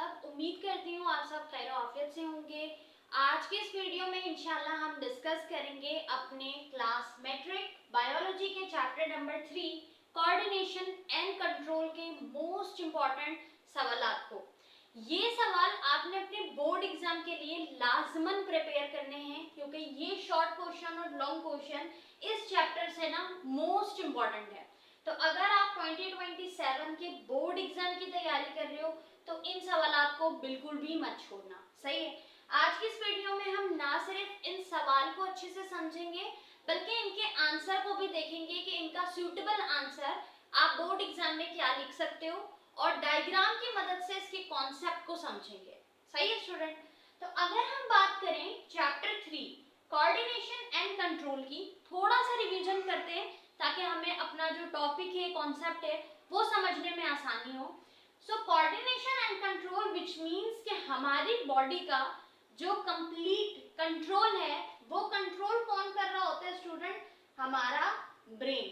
सब। उम्मीद करती हूँ आप सब खैर आफियत से होंगे। आज के इस वीडियो में इंशाल्लाह हम डिस्कस करेंगे अपने क्लास मैट्रिक बायोलॉजी के chapter number 3 coordination and control के मोस्ट इम्पॉर्टेंट सवालात को। ये सवाल आपने अपने बोर्ड एग्जाम के लिए लाजमन प्रिपेयर करने हैं, क्योंकि ये शॉर्ट क्वेश्चन और लॉन्ग क्वेश्चन इस चैप्टर से ना मोस्ट इम्पॉर्टेंट है। तो अगर आप 2027 के बोर्ड एग्जाम की तैयारी कर रहे हो तो इन सवालात को बिल्कुल भी मत छोड़ना। सही है। आज की इस वीडियो में हम ना सिर्फ इन सवाल को अच्छे से समझेंगे बल्कि इनके आंसर को भी देखेंगे कि इनका सूटेबल आंसर आप बोर्ड एग्जाम में क्या लिख सकते हो, और डायग्राम की मदद से इसके कॉन्सेप्ट को समझेंगे। सही है स्टूडेंट। तो अगर हम बात करें चैप्टर 3 कोऑर्डिनेशन एंड कंट्रोल की, थोड़ा सा रिवीजन करते हैं ताकि हमें अपना जो टॉपिक है, कॉन्सेप्ट है, वो समझने में आसानी हो। So coordination and control which means कि हमारी बॉडी का जो कंप्लीट कंट्रोल है वो कंट्रोल कौन कर रहा होता है स्टूडेंट? हमारा ब्रेन।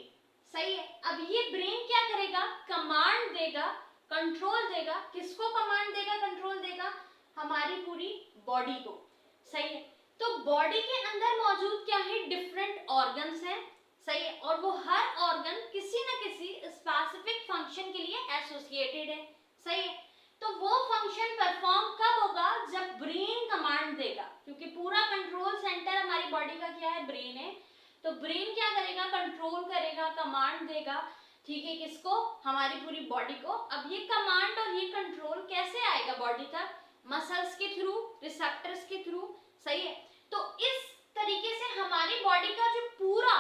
सही है। अब ये ब्रेन क्या करेगा? कमांड देगा, कंट्रोल देगा। किसको कमांड देगा, कंट्रोल देगा? हमारी पूरी बॉडी को। सही है। तो बॉडी के अंदर मौजूद क्या है? डिफरेंट ऑर्गन्स हैं। सही है। और वो हर ऑर्गन किसी न किसी स्पेसिफिक फंक्शन के लिए एसोसिएटेड है। सही है। तो वो फंक्शन परफॉर्म कब होगा? जब ब्रेन कमांड देगा, क्योंकि पूरा कंट्रोल सेंटर हमारी बॉडी का क्या है? ब्रेन है। तो ब्रेन क्या करेगा? कंट्रोल करेगा, कमांड देगा। ठीक है। किसको? हमारी पूरी बॉडी को। अब ये कमांड और ये कंट्रोल कैसे आएगा बॉडी तक? मसल्स के थ्रू, रिसेप्टर्स के थ्रू। सही है। तो इस तरीके से हमारी बॉडी का जो पूरा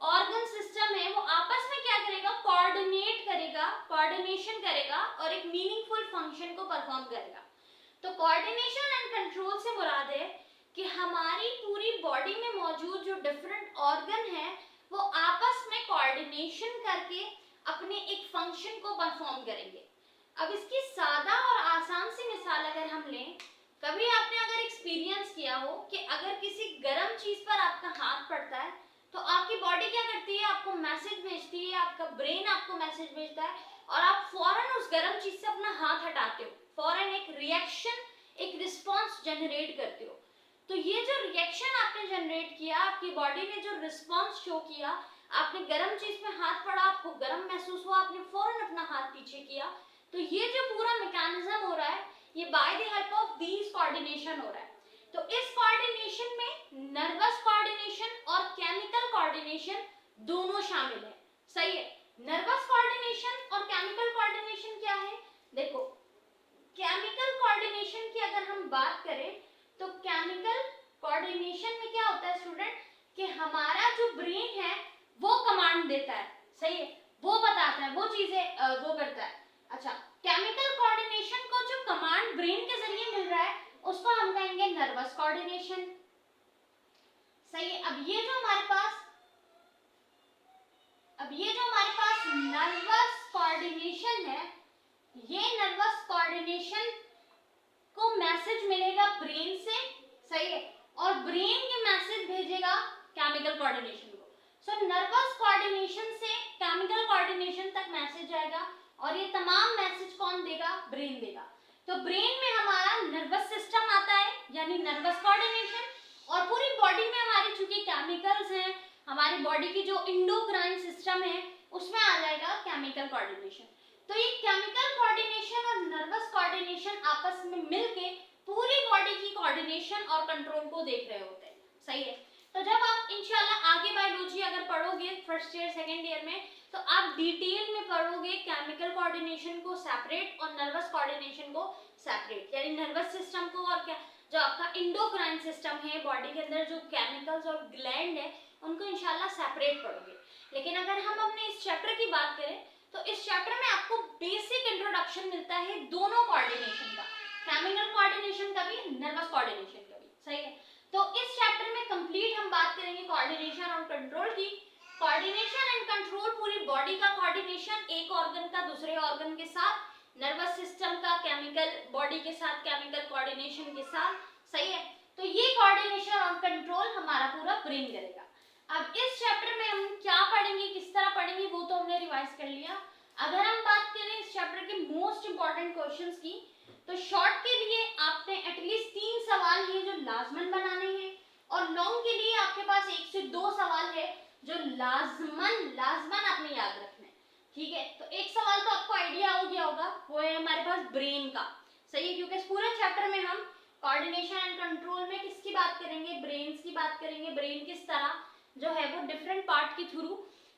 ऑर्गन सिस्टम है वो आपस में क्या करेगा? कोऑर्डिनेट करेगा, कोऑर्डिनेशन करेगा और एक मीनिंगफुल फंक्शन को परफॉर्म करेगा। तो कोऑर्डिनेशन एंड कंट्रोल से मुराद है कि हमारी पूरी बॉडी में मौजूद जो डिफरेंट ऑर्गन है वो आपस में कोऑर्डिनेशन करके अपने एक फंक्शन को परफॉर्म करेंगे। अब इसकी सादा और आसान सी मिसाल अगर हम लें, कभी आपने अगर एक्सपीरियंस किया हो कि अगर किसी गर्म चीज पर आपका हाथ पड़ता है तो आपकी बॉडी क्या करती है? आपको मैसेज भेजती है, आपका ब्रेन आपको मैसेज भेजता है और आप फौरन उस गर्म चीज से अपना हाथ हटाते हो, फौरन एक रिएक्शन, एक रिस्पॉन्स जनरेट करते हो। तो ये जो रिएक्शन आपने जनरेट किया, आपकी बॉडी ने जो रिस्पॉन्स शो किया, आपने गर्म चीज में हाथ पड़ा, आपको गर्म महसूस हुआ, आपने फौरन अपना हाथ पीछे किया। तो ये जो पूरा मैकेनिज्म हो रहा है ये by the help of these coordination हो रहा है। तो इस कोऑर्डिनेशन में नर्वस कोऑर्डिनेशन और केमिकल कोऑर्डिनेशन दोनों शामिल है। सही है। नर्वस कोऑर्डिनेशन और केमिकल कोऑर्डिनेशन क्या है? देखो, केमिकल कोऑर्डिनेशन की अगर हम बात करें तो केमिकल कोऑर्डिनेशन में क्या होता है स्टूडेंट कि हमारा जो ब्रेन है वो कमांड देता है। सही है। वो बताता है, वो चीजें वो करता है। अच्छा, केमिकल कोऑर्डिनेशन को जो कमांड ब्रेन के जरिए मिल रहा है उसको हम कहेंगे नर्वस कोऑर्डिनेशन। सही है। अब ये जो हमारे पास नर्वस कोऑर्डिनेशन है, ये नर्वस कोऑर्डिनेशन को मैसेज मिलेगा ब्रेन से। सही है। और ब्रेन ये मैसेज भेजेगा केमिकल कोऑर्डिनेशन को। सो नर्वस कोऑर्डिनेशन से केमिकल कोऑर्डिनेशन तक मैसेज आएगा और ये तमाम मैसेज कौन देगा? ब्रेन देगा। तो ब्रेन में हमारा नर्वस सिस्टम आता है यानी नर्वस कोऑर्डिनेशन, और पूरी बॉडी में हमारी चूंकि केमिकल्स हैं, हमारी बॉडी की जो एंडोक्राइन सिस्टम है उसमें आ जाएगा केमिकल कोऑर्डिनेशन। तो ये केमिकल कोऑर्डिनेशन और नर्वस कोऑर्डिनेशन आपस में मिलके पूरी बॉडी की कोऑर्डिनेशन और कंट्रोल को देख रहे होते हैं। सही है। तो जब आप इंशाल्लाह आगे बायोलॉजी अगर पढ़ोगे फर्स्ट ईयर सेकेंड ईयर में तो आप डिटेल में पढ़ोगे केमिकल कोऑर्डिनेशन को सेपरेट और नर्वस कोऑर्डिनेशन को सेपरेट, यानी नर्वस सिस्टम को और क्या जो आपका एंडोक्राइन सिस्टम है, बॉडी के अंदर जो केमिकल्स और ग्लैंड है उनको इंशाल्लाह सेपरेट पढ़ोगे। लेकिन अगर हम अपने इस चैप्टर की बात करें तो इस चैप्टर में आपको बेसिक इंट्रोडक्शन मिलता है दोनों कोऑर्डिनेशन का, केमिकल कोऑर्डिनेशन का भी, नर्वस कोऑर्डिनेशन का भी। सही है। तो इस चैप्टर में कंप्लीट हम बात करेंगे कोऑर्डिनेशन और कंट्रोल की। कोऑर्डिनेशन एंड कंट्रोल पूरी बॉडी का कोऑर्डिनेशन, एक ऑर्गन का दूसरे ऑर्गन के साथ, नर्वस सिस्टम का केमिकल बॉडी के साथ, केमिकल कोऑर्डिनेशन के साथ। सही है। तो ये कोऑर्डिनेशन और कंट्रोल हमारा पूरा ब्रेन करेगा। अब इस चैप्टर में हम क्या पढ़ेंगे, किस तरह पढ़ेंगे, वो तो हमने रिवाइज कर लिया। अगर हम बात करें इस चैप्टर के मोस्ट इंपॉर्टेंट इंपॉर्टेंट क्वेश्चंस की। तो शॉर्ट के लिए आपने एटलीस्ट 3 सवाल ये जो लाजमन बनाने हैं, और लॉन्ग के लिए आपके पास 1 से 2 सवाल है जो लाजमन आपने याद रखना है। ठीक है, तो एक सवाल तो आपको आइडिया हो गया होगा, वो है हमारे पास ब्रेन का। सही है, क्योंकि इस पूरे चैप्टर में हम कोऑर्डिनेशन एंड कंट्रोल में किसकी बात करेंगे, ब्रेन्स की बात करेंगे। ब्रेन किस तरह जो है वो डिफरेंट पार्ट के थ्रू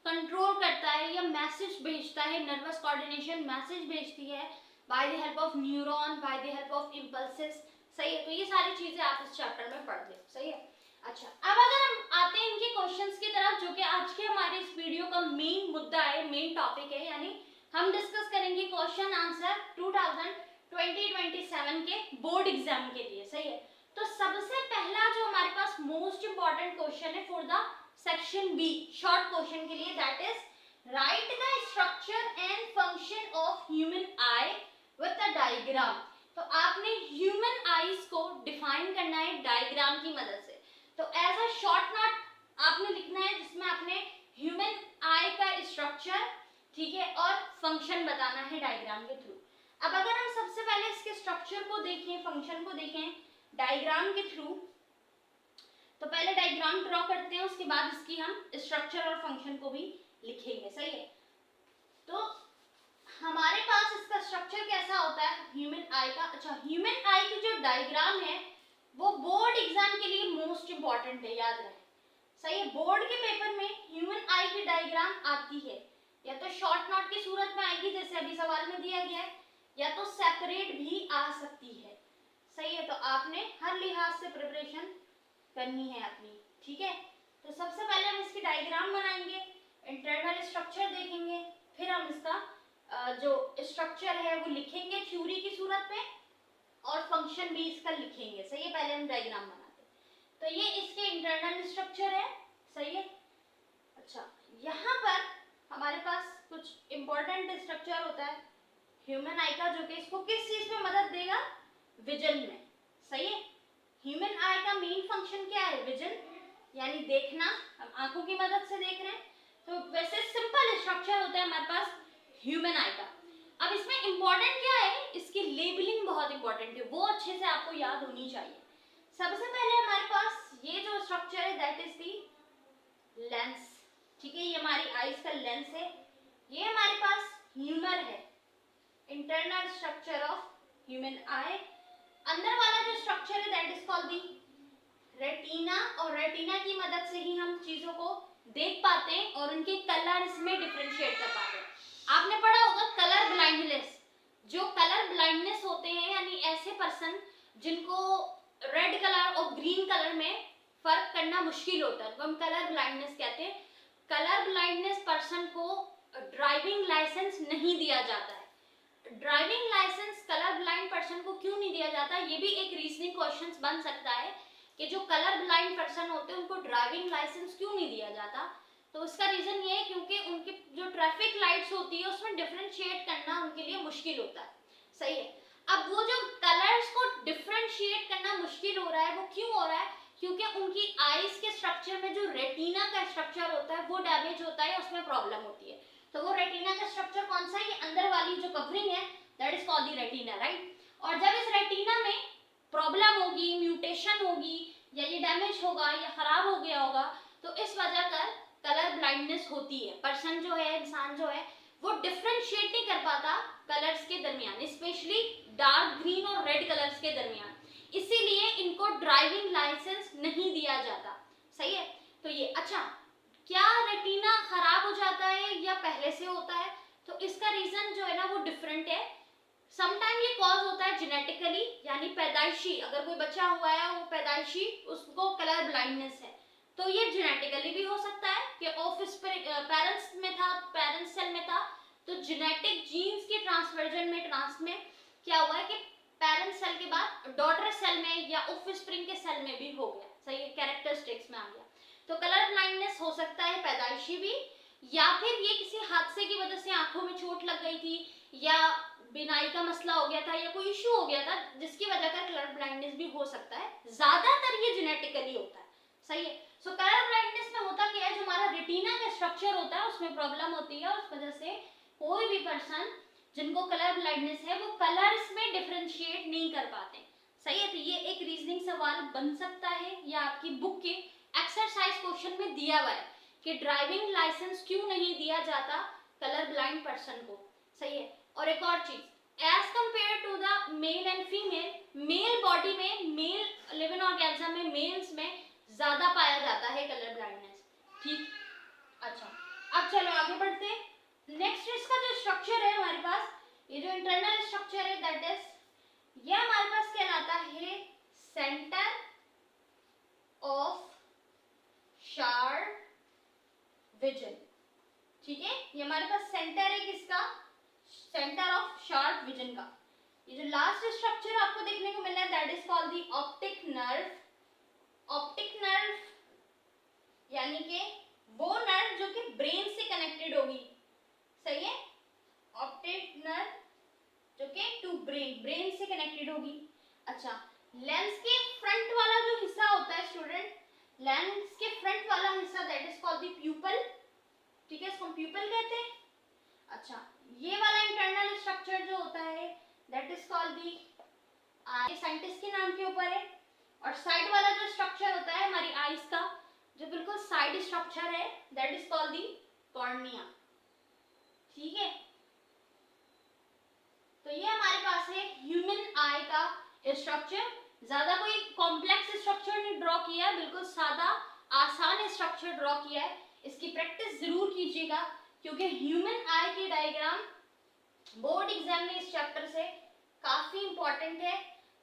कंट्रोल करता है या मैसेज भेजता है। नर्वस कोऑर्डिनेशन मैसेज भेजती है by the help of neuron, by the help of impulses. सही है, तो ये सारी चीजें आप इस चैप्टर में पढ़ ले। सही है, अच्छा अब अगर हम आते हैं इनके क्वेश्चंस की तरफ, जो कि आज के हमारे इस वीडियो का मेन मुद्दा है, मेन टॉपिक है, यानी हम डिस्कस करेंगे क्वेश्चन आंसर 2027 के बोर्ड एग्जाम के लिए। सही है, तो सबसे पहला जो हमारे पास मोस्ट इंपॉर्टेंट क्वेश्चन है for the section B short question के लिए, that is right the structure and function of human eye with a diagram. तो आपने ह्यूमन आईज को डिफाइन करना है डायग्राम की मदद से। तो एज अ शॉर्ट नोट आपने लिखना है जिसमें आपने ह्यूमन आई का स्ट्रक्चर, ठीक है, और फंक्शन बताना है डायग्राम के थ्रू। अब अगर हम सबसे पहले इसके स्ट्रक्चर को देखें, फंक्शन को देखें डायग्राम के थ्रू, तो पहले डायग्राम ड्रॉ करते हैं, उसके बाद इसकी हम स्ट्रक्चर और फंक्शन को भी लिखेंगे। सही है, तो हमारे पास इसका स्ट्रक्चर कैसा होता है ह्यूमन आई का। अच्छा, ह्यूमन आई की जो डायग्राम है वो बोर्ड एग्जाम के लिए मोस्ट इंपॉर्टेंट है, याद रहे। सही है, बोर्ड के पेपर में ह्यूमन आई की डायग्राम आती है, या तो शॉर्ट नोट की सूरत में आएगी जैसे अभी सवाल में दिया गया है, या तो सेपरेट भी आ सकती है। सही है, तो आपने हर लिहाज से प्रिपरेशन करनी है अपनी। ठीक है, तो सबसे पहले हम इसकी डायग्राम बनाएंगे, इंटरनल स्ट्रक्चर देखेंगे, फिर हम इसका जो स्ट्रक्चर है वो लिखेंगे थ्योरी की सूरत में, और फंक्शन भी इसका लिखेंगे। सही है, पहले हम डायग्राम बनाते हैं। तो ये इसके इंटरनल स्ट्रक्चर है। सही है, अच्छा यहाँ पर हमारे पास कुछ इंपॉर्टेंट स्ट्रक्चर होता है ह्यूमन आई का, जो कि इसको किस चीज में मदद देगा, विजन में। सही है, ह्यूमन आई का मेन फंक्शन क्या है, विजन, यानी देखना, हम आंखों की मदद से देख रहे हैं। तो वैसे सिंपल स्ट्रक्चर होता है हमारे पास ह्यूमन आई का। अब इसमें इंपॉर्टेंट क्या है, इसकी लेबलिंग बहुत इंपॉर्टेंट है, वो अच्छे से आपको याद होनी चाहिए। सबसे पहले हमारे पास ये जो स्ट्रक्चर है दैट इज दी लेंस। ठीक है, ये हमारी आईज का लेंस है, ये हमारे पास ह्यूमर है, इंटरनल स्ट्रक्चर ऑफ ह्यूमन आई। अंदर वाला जो स्ट्रक्चर है that is called the retina, और रेटिना की मदद से ही हम चीजों को देख पाते हैं और उनके कलर्स में डिफरेंशिएट कर पाते हैं। आपने पढ़ा होगा कलर ब्लाइंडनेस, जो कलर ब्लाइंडनेस होते हैं, यानी ऐसे पर्सन जिनको रेड कलर और ग्रीन कलर में फर्क करना मुश्किल होता है, तो हम कलर ब्लाइंडनेस कहते हैं। कलर ब्लाइंडनेस पर्सन को ड्राइविंग लाइसेंस नहीं दिया जाता है। Driving licence colour blind person को क्यों नहीं दिया जाता, ये भी एक रीजनिंग क्वेश्चन बन सकता है कि जो कलर ब्लाइंड पर्सन होते हैं उनको ड्राइविंग लाइसेंस क्यों नहीं दिया जाता। तो उसका रीजन ये है क्योंकि उनकी जो ट्रैफिक लाइट्स होती है उसमें डिफरेंशिएट करना उनके लिए मुश्किल होता है। सही है, अब वो जो कलर्स को डिफरेंशिएट करना मुश्किल हो रहा है वो क्यों हो रहा है, क्योंकि उनकी आईज के स्ट्रक्चर में जो रेटिना का स्ट्रक्चर होता है वो डैमेज होता है, उसमें प्रॉब्लम होती है। तो वो रेटिना का स्ट्रक्चर कौन सा है, ये अंदर वाली जो कवरिंग है that is called the retina, right. और जब इस रेटिना में प्रॉब्लम होगी, म्यूटेशन होगी, या ये डैमेज होगा या खराब हो गया होगा, तो इस वजह कर कलर ब्लाइंडनेस होती है। पर्सन जो है, इंसान जो है, वो डिफरेंशिएट नहीं कर पाता कलर्स के दरमियान, स्पेशली डार्क ग्रीन और रेड कलर्स के दरमियान, इसीलिए इनको ड्राइविंग लाइसेंस नहीं दिया जाता। सही है, तो ये अच्छा, क्या रेटिना खराब हो जाता है या पहले से होता है, तो इसका रीजन जो है ना वो डिफरेंट है। समटाइम ये कॉज होता है जेनेटिकली, यानी पैदाइशी, अगर कोई बच्चा हुआ है वो पैदाइशी उसको कलर ब्लाइंडनेस है, तो ये जेनेटिकली भी हो सकता है कि पेरेंट्स में था, पेरेंट्स सेल में था, तो जेनेटिक जीन्स के ट्रांसवर्जन में क्या हुआ है कि पेरेंट्स सेल के बाद डॉटर सेल में या ऑफस्प्रिंग के सेल में भी हो गया। सही है, कैरेक्टरिस्टिक्स में आ गया। तो कलर ब्लाइंडनेस हो सकता है पैदाइशी भी, या फिर ये किसी हादसे की वजह से आंखों में चोट लग गई थी, या बिनाई का मसला हो गया था, या कोई इशू हो गया था जिसकी वजह से कलर ब्लाइंडनेस भी हो सकता है। ज्यादातर ये जेनेटिकली होता है। सही है, सो कलर ब्लाइंडनेस में होता क्या है, जो हमारा रेटिना का स्ट्रक्चर होता है उसमें प्रॉब्लम होती है, उस वजह से कोई भी पर्सन जिनको कलर ब्लाइंडनेस है वो कलर्स में डिफरेंशिएट नहीं कर पाते। सही है, तो ये एक रीजनिंग सवाल बन सकता है या आपकी बुक के एक्सरसाइज क्वेश्चन में दिया हुआ है कि ड्राइविंग लाइसेंस क्यों नहीं दिया जाता कलर ब्लाइंड पर्सन को। सही है, और एक और चीज, as compare to the male and female, male body में, मेल लिव इन ऑर्गेनिज्म में, मेल्स में ज्यादा पाया जाता है कलर ब्लाइंडनेस। ठीक, अच्छा अब चलो आगे बढ़ते हैं। नेक्स्ट इसका जो स्ट्रक्चर है हमारे पास, ये जो इंटरनल स्ट्रक्चर है दैट इज, ये हमारे पास कहलाता है सेंटर ऑफ शार्प विजन। ठीक है, ये हमारे पास सेंटर है किसका, सेंटर ऑफ शार्प विजन का। ये जो लास्ट स्ट्रक्चर आपको देखने को मिल रहा है that is called the optic nerve. Optic nerve यानी कि वो नर्व जो कि ब्रेन से कनेक्टेड होगी। सही है, ऑप्टिक नर्व जो कि टू ब्रेन, ब्रेन से कनेक्टेड होगी। अच्छा, लेंस के फ्रंट वाला जो हिस्सा होता है स्टूडेंट, लेंस के फ्रंट वाला हिस्सा that is called the pupal. ठीक है, इसको हम प्यूपल कहते हैं। अच्छा, ये वाला इंटरनल स्ट्रक्चर जो होता है that is called the, scientist के नाम के ऊपर है। और साइड वाला जो स्ट्रक्चर होता है हमारी आईज का, जो बिल्कुल साइड स्ट्रक्चर है that is called the cornea. ठीक है, तो ये हमारे पास है ह्यूमन आई का स्ट्रक्चर। ज्यादा कोई कॉम्प्लेक्स स्ट्रक्चर नहीं ड्रॉ किया है, बिल्कुल सादा आसान स्ट्रक्चर ड्रॉ किया है। इसकी प्रैक्टिस जरूर कीजिएगा क्योंकि ह्यूमन आई की डायग्राम बोर्ड एग्जाम में इस चैप्टर से काफी इंपॉर्टेंट है।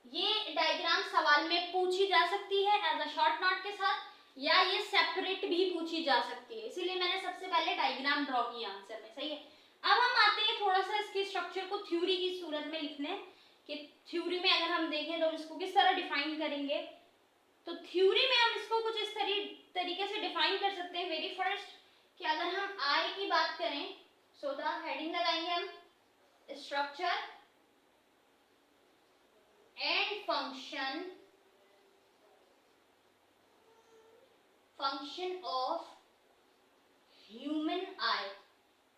ये डायग्राम सवाल में पूछी जा सकती है एज अ शॉर्ट नोट के साथ, या ये सेपरेट भी पूछी जा सकती है, इसीलिए मैंने सबसे पहले डायग्राम ड्रॉ किया आंसर में। सही है, अब हम आते हैं थोड़ा सा इसके स्ट्रक्चर को थ्योरी की सूरत में लिखने, कि थ्योरी में अगर हम देखें तो इसको किस तरह डिफाइन करेंगे। तो थ्योरी में हम इसको कुछ इस तरीके से डिफाइन कर सकते हैं। वेरी फर्स्ट, कि अगर हम आई की बात करें, सो द हेडिंग लगाएंगे हम structure and function of human आई।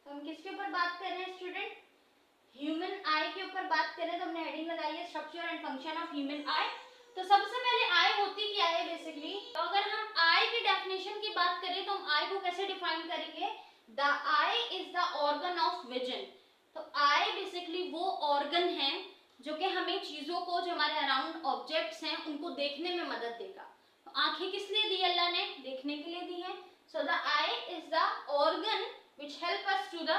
तो हम किसके ऊपर बात कर रहे हैं स्टूडेंट, ह्यूमन आई के ऊपर बात करें तो हमने हेडिंग लगाई है structure and function of human आई। तो सबसे पहले आई होती क्या है बेसिकली, तो अगर हम आई की डेफिनेशन की बात करें तो हम आई को कैसे डिफाइन करेंगे, the I is the organ of vision. तो आई बेसिकली वो ऑर्गन है जो कि हमें चीजों को, जो हमारे अराउंड ऑब्जेक्ट्स हैं उनको देखने में मदद देगा। तो आंखें किस लिए दी अल्लाह ने, देखने के लिए दी है। So the I is the organ which help us to the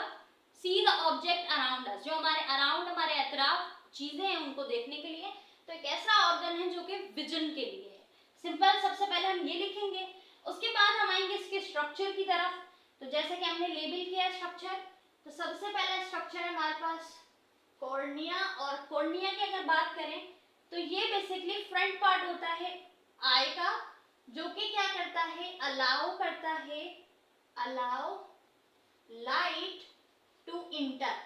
see the object around us, जो हमारे अराउंड, हमारे अतराफ चीजें हैं उनको देखने के लिए। तो एक ऐसा ऑर्गन है जो कि विजन के लिए है। सिंपल, सबसे पहले हम ये लिखेंगे, उसके बाद हम आएंगे इसके स्ट्रक्चर की तरफ। तो जैसे कि हमने लेबल किया स्ट्रक्चर, तो सबसे पहला स्ट्रक्चर है हमारे पास कॉर्निया। और कॉर्निया की अगर बात करें तो ये बेसिकली फ्रंट पार्ट होता है आई का, जो कि क्या करता है, अलाउ करता है, allow light to enter,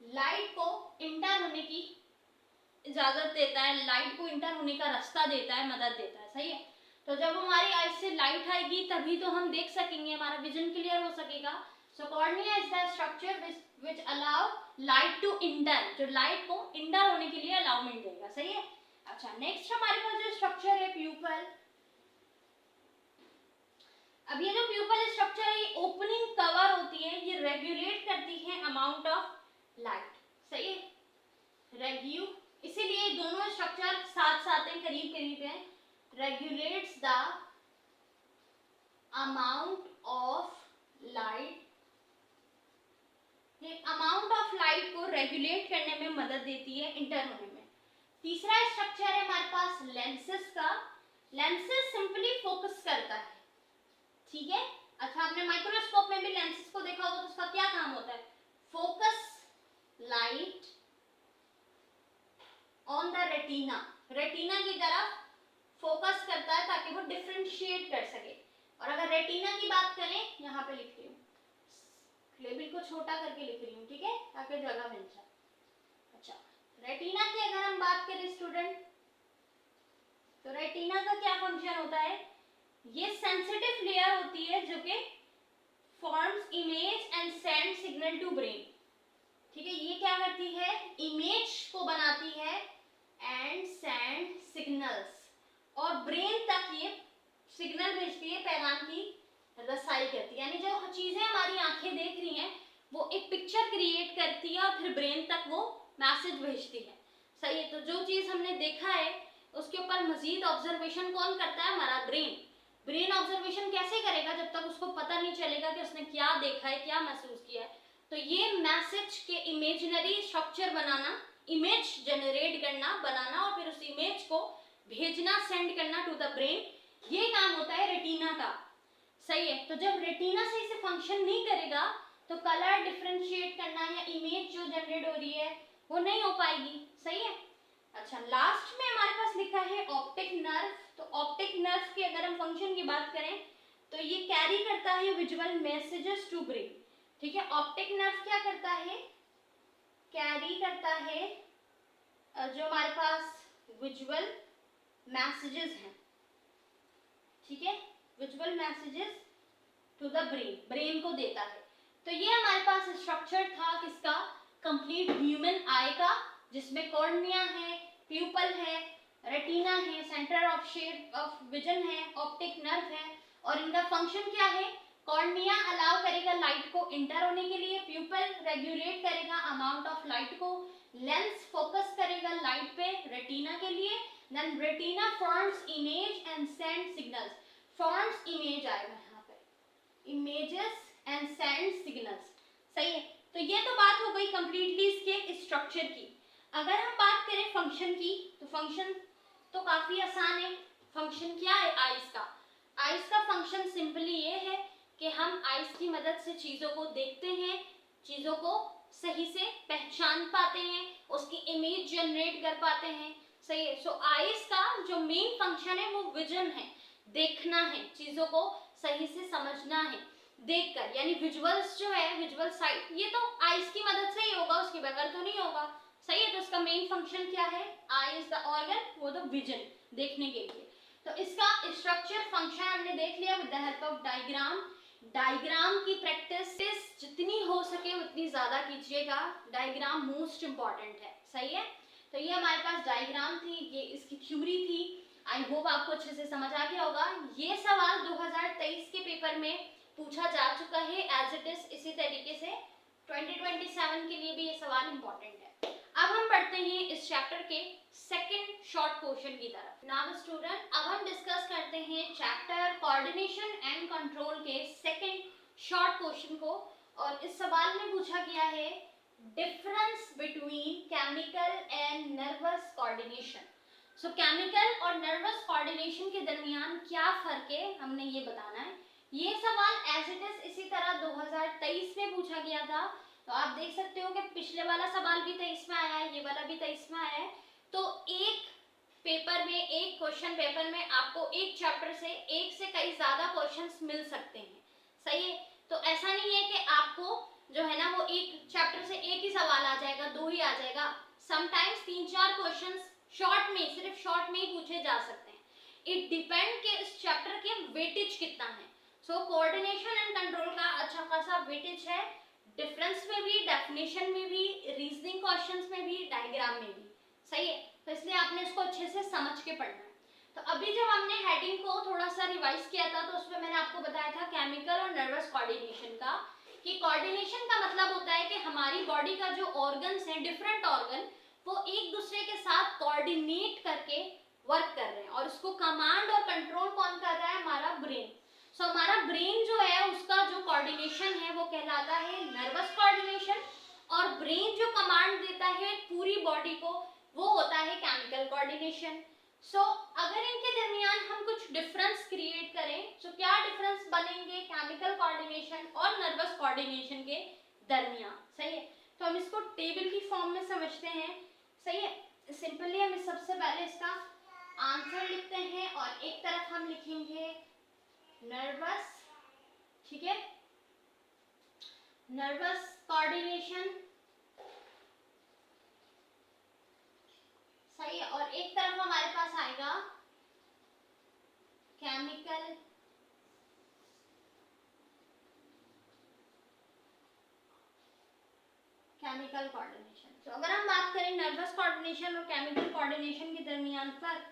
light को इंटर होने की इजाजत देता है, लाइट को इंटर होने का रास्ता देता है, मदद देता है। सही है, तो जब हमारी आई से लाइट आएगी तभी तो हम देख सकेंगे, हमारा विजन क्लियर हो सकेगा। So cornea is the structure which allow light to enter, जो लाइट को इंटर होने के लिए अलाउमेंट देगा। सही है, अच्छा नेक्स्ट हमारे पास जो स्ट्रक्चर है प्यूपल। अब ये जो प्यूपल स्ट्रक्चर है, ये ओपनिंग कवर होती है, ये रेगुलेट करती है अमाउंट ऑफ लाइट। सही है, रेग्यू, इसीलिए दोनों स्ट्रक्चर साथ साथ हैं, करीब करीब हैं। Regulates the amount of light, ये अमाउंट ऑफ लाइट को रेगुलेट करने में मदद देती है, इंटर होने में। तीसरा स्ट्रक्चर है हमारे पास लेंसेस का। लेंसेस सिंपली फोकस करता है। ठीक है, अच्छा आपने माइक्रोस्कोप में भी लेंसेस को देखा होगा, तो उसका क्या काम होता है, focus light on the retina, retina की तरफ फोकस करता है ताकि वो डिफरेंशिएट कर सके। और अगर रेटिना की बात करें, यहाँ पे लिख रही हूँ, लेबल को छोटा करके लिख रही हूँ, ठीक है, ताकि जगह मिल जाए। अच्छा, रेटिना की अगर हम बात करें स्टूडेंट, तो रेटिना का क्या फंक्शन होता है, ये सेंसिटिव लेयर होती है जो कि forms image and send signal to brain. ठीक है, ये क्या करती है, इमेज को बनाती है एंड सेंड सिग्नल्स, और ब्रेन तक ये सिग्नल भेजती है, पैगाम की रसाई करती है। यानी जो चीजें हमारी आंखें देख रही हैं वो एक पिक्चर क्रिएट करती है और फिर ब्रेन तक वो मैसेज भेजती है। सही है, तो जो चीज हमने देखा है उसके ऊपर मजीद ऑब्जर्वेशन कौन करता है, हमारा ब्रेन। ब्रेन ऑब्जर्वेशन कैसे करेगा जब तक उसको पता नहीं चलेगा कि उसने क्या देखा है, क्या महसूस किया है। तो ये मैसेज के इमेजिनरी स्ट्रक्चर बनाना, इमेज जनरेट करना, बनाना, और फिर उस इमेज को भेजना, सेंड करना टू द ब्रेन, ये काम होता है रेटिना का। सही है, तो जब रेटिना सही से फंक्शन नहीं करेगा तो कलर डिफरेंशिएट करना या इमेज जो जनरेट हो रही है वो नहीं हो पाएगी। सही है। अच्छा, लास्ट में हमारे पास लिखा है ऑप्टिक नर्व। तो ऑप्टिक नर्व के अगर हम फंक्शन की बात करें तो ये कैरी करता है विजुअल मैसेजेस टू ब्रेन। ठीक है, ऑप्टिक नर्व क्या करता है, कैरी करता है जो हमारे पास विजुअल मैसेजेस हैं। ठीक है, visual messages to the brain, brain को देता है। तो ये हमारे पास स्ट्रक्चर था किसका, कंप्लीट ह्यूमन आई का, जिसमें कॉर्निया है, प्यूपल है, रेटिना है, centre of shade of vision है, ऑप्टिक नर्व है, और इनका फंक्शन क्या है, कॉर्निया अलाउ करेगा लाइट को इंटर होने के लिए, प्यूपल रेगुलेट करेगा अमाउंट ऑफ लाइट को, लेंस फोकस करेगा लाइट पे रेटिना के लिए, then retina forms image and send signals. Forms image आएगा यहाँ पे, इमेजेस एंड सेंड सिग्नल्स। सही है, तो ये तो बात हो गई कंप्लीटली इसके स्ट्रक्चर की। अगर हम बात करें फंक्शन की तो फंक्शन तो काफी आसान है। फंक्शन क्या है आईज का, आईज का फंक्शन सिंपली ये है कि हम आईज की मदद से चीजों को देखते हैं, चीजों को सही से पहचान पाते हैं, उसकी इमेज जनरेट कर पाते हैं। सही है, सो आईज का जो मेन फंक्शन है वो विजन है, देखना है, चीजों को सही से समझना है देखकर, यानी विजुअल्स जो है, विजुअल साइट, ये तो आईज की मदद से ही होगा, उसके बगैर तो नहीं होगा। सही है, तो इसका मेन फंक्शन क्या है, आई इज द ऑर्गन, वो तो विजन, देखने के लिए। तो इसका स्ट्रक्चर फंक्शन हमने देख लिया with the help of diagram. Diagram की प्रैक्टिस जितनी हो सके उतनी ज्यादा कीजिएगा, डायग्राम मोस्ट इंपॉर्टेंट है। सही है, तो ये हमारे पास डायग्राम थी, ये इसकी थ्योरी थी। आई होप आपको अच्छे से समझ आ गया होगा। ये सवाल 2023 के पेपर में पूछा जा चुका है एज इट इज, इसी तरीके से 2027 के लिए भी ये सवाल इंपॉर्टेंट है। अब हम पढ़ते हैं इस चैप्टर के सेकंड शॉर्ट क्वेश्चन की तरफ। नाउ स्टूडेंट, अब हम डिस्कस करते हैं चैप्टर कोऑर्डिनेशन एंड कंट्रोल के सेकंड शॉर्ट क्वेश्चन को, और इस सवाल में पूछा गया है difference between chemical and nervous coordination. So chemical और नर्वस कोऑर्डिनेशन के दरमियान क्या फर्क है, हमने ये बताना है। ये सवाल एज इट इज इसी तरह 2023 में पूछा गया था। तो आप देख सकते हो कि पिछले वाला सवाल भी 23 में आया है, ये वाला भी 23 में आया है। तो एक पेपर में, एक क्वेश्चन पेपर में आपको एक चैप्टर से एक से कई ज्यादा क्वेश्चंस मिल सकते हैं। सही है, तो ऐसा नहीं है कि आपको जो है ना वो एक चैप्टर से एक ही सवाल आ जाएगा, दो ही आ जाएगा। समटाइम्स 3-4 क्वेश्चंस शॉर्ट में, सिर्फ शॉर्ट में ही पूछे जा सकते हैं। इट डिपेंड के इस चैप्टर के वेटेज कितना है। सो कोऑर्डिनेशन एंड कंट्रोल का अच्छा खासा वेटेज है, डिफरेंस में भी, डेफिनेशन में भी, रीजनिंग क्वेश्चंस में भी, डायग्राम में भी। सही है, तो इसलिए आपने इसको अच्छे से समझ के पढ़ना है। तो अभी जब हमने हेडिंग को थोड़ा सा रिवाइज किया था तो उसमें मैंने आपको बताया था केमिकल और नर्वस कोऑर्डिनेशन का, कि कोऑर्डिनेशन का मतलब होता है कि हमारी बॉडी का जो ऑर्गन्स हैं, डिफरेंट ऑर्गन, वो एक दूसरे के साथ कोऑर्डिनेट करके वर्क कर रहे हैं, और उसको कमांड और कंट्रोल कौन कर रहा है, हमारा ब्रेन। सो हमारा ब्रेन जो है उसका जो कोऑर्डिनेशन है वो कहलाता है नर्वस कोऑर्डिनेशन, और ब्रेन जो कमांड देता है पूरी बॉडी को वो होता है केमिकल कोऑर्डिनेशन। सो अगर इनके दरमियान हम कुछ डिफरेंस क्रिएट करें तो क्या डिफरेंस बनेंगे केमिकल कोऑर्डिनेशन और नर्वस कोऑर्डिनेशन के दरमियान। सही है, तो हम इसको टेबल की फॉर्म में समझते हैं। सही है, सिंपली हम सबसे पहले इसका आंसर लिखते हैं और एक तरफ हम लिखेंगे नर्वस, ठीक है, नर्वस कोऑर्डिनेशन। सही है, और एक तरफ हमारे पास आएगा केमिकल केमिकल कोऑर्डिनेशन। तो अगर हम बात करें नर्वस कोऑर्डिनेशन और केमिकल कोऑर्डिनेशन के दरमियान फर्क,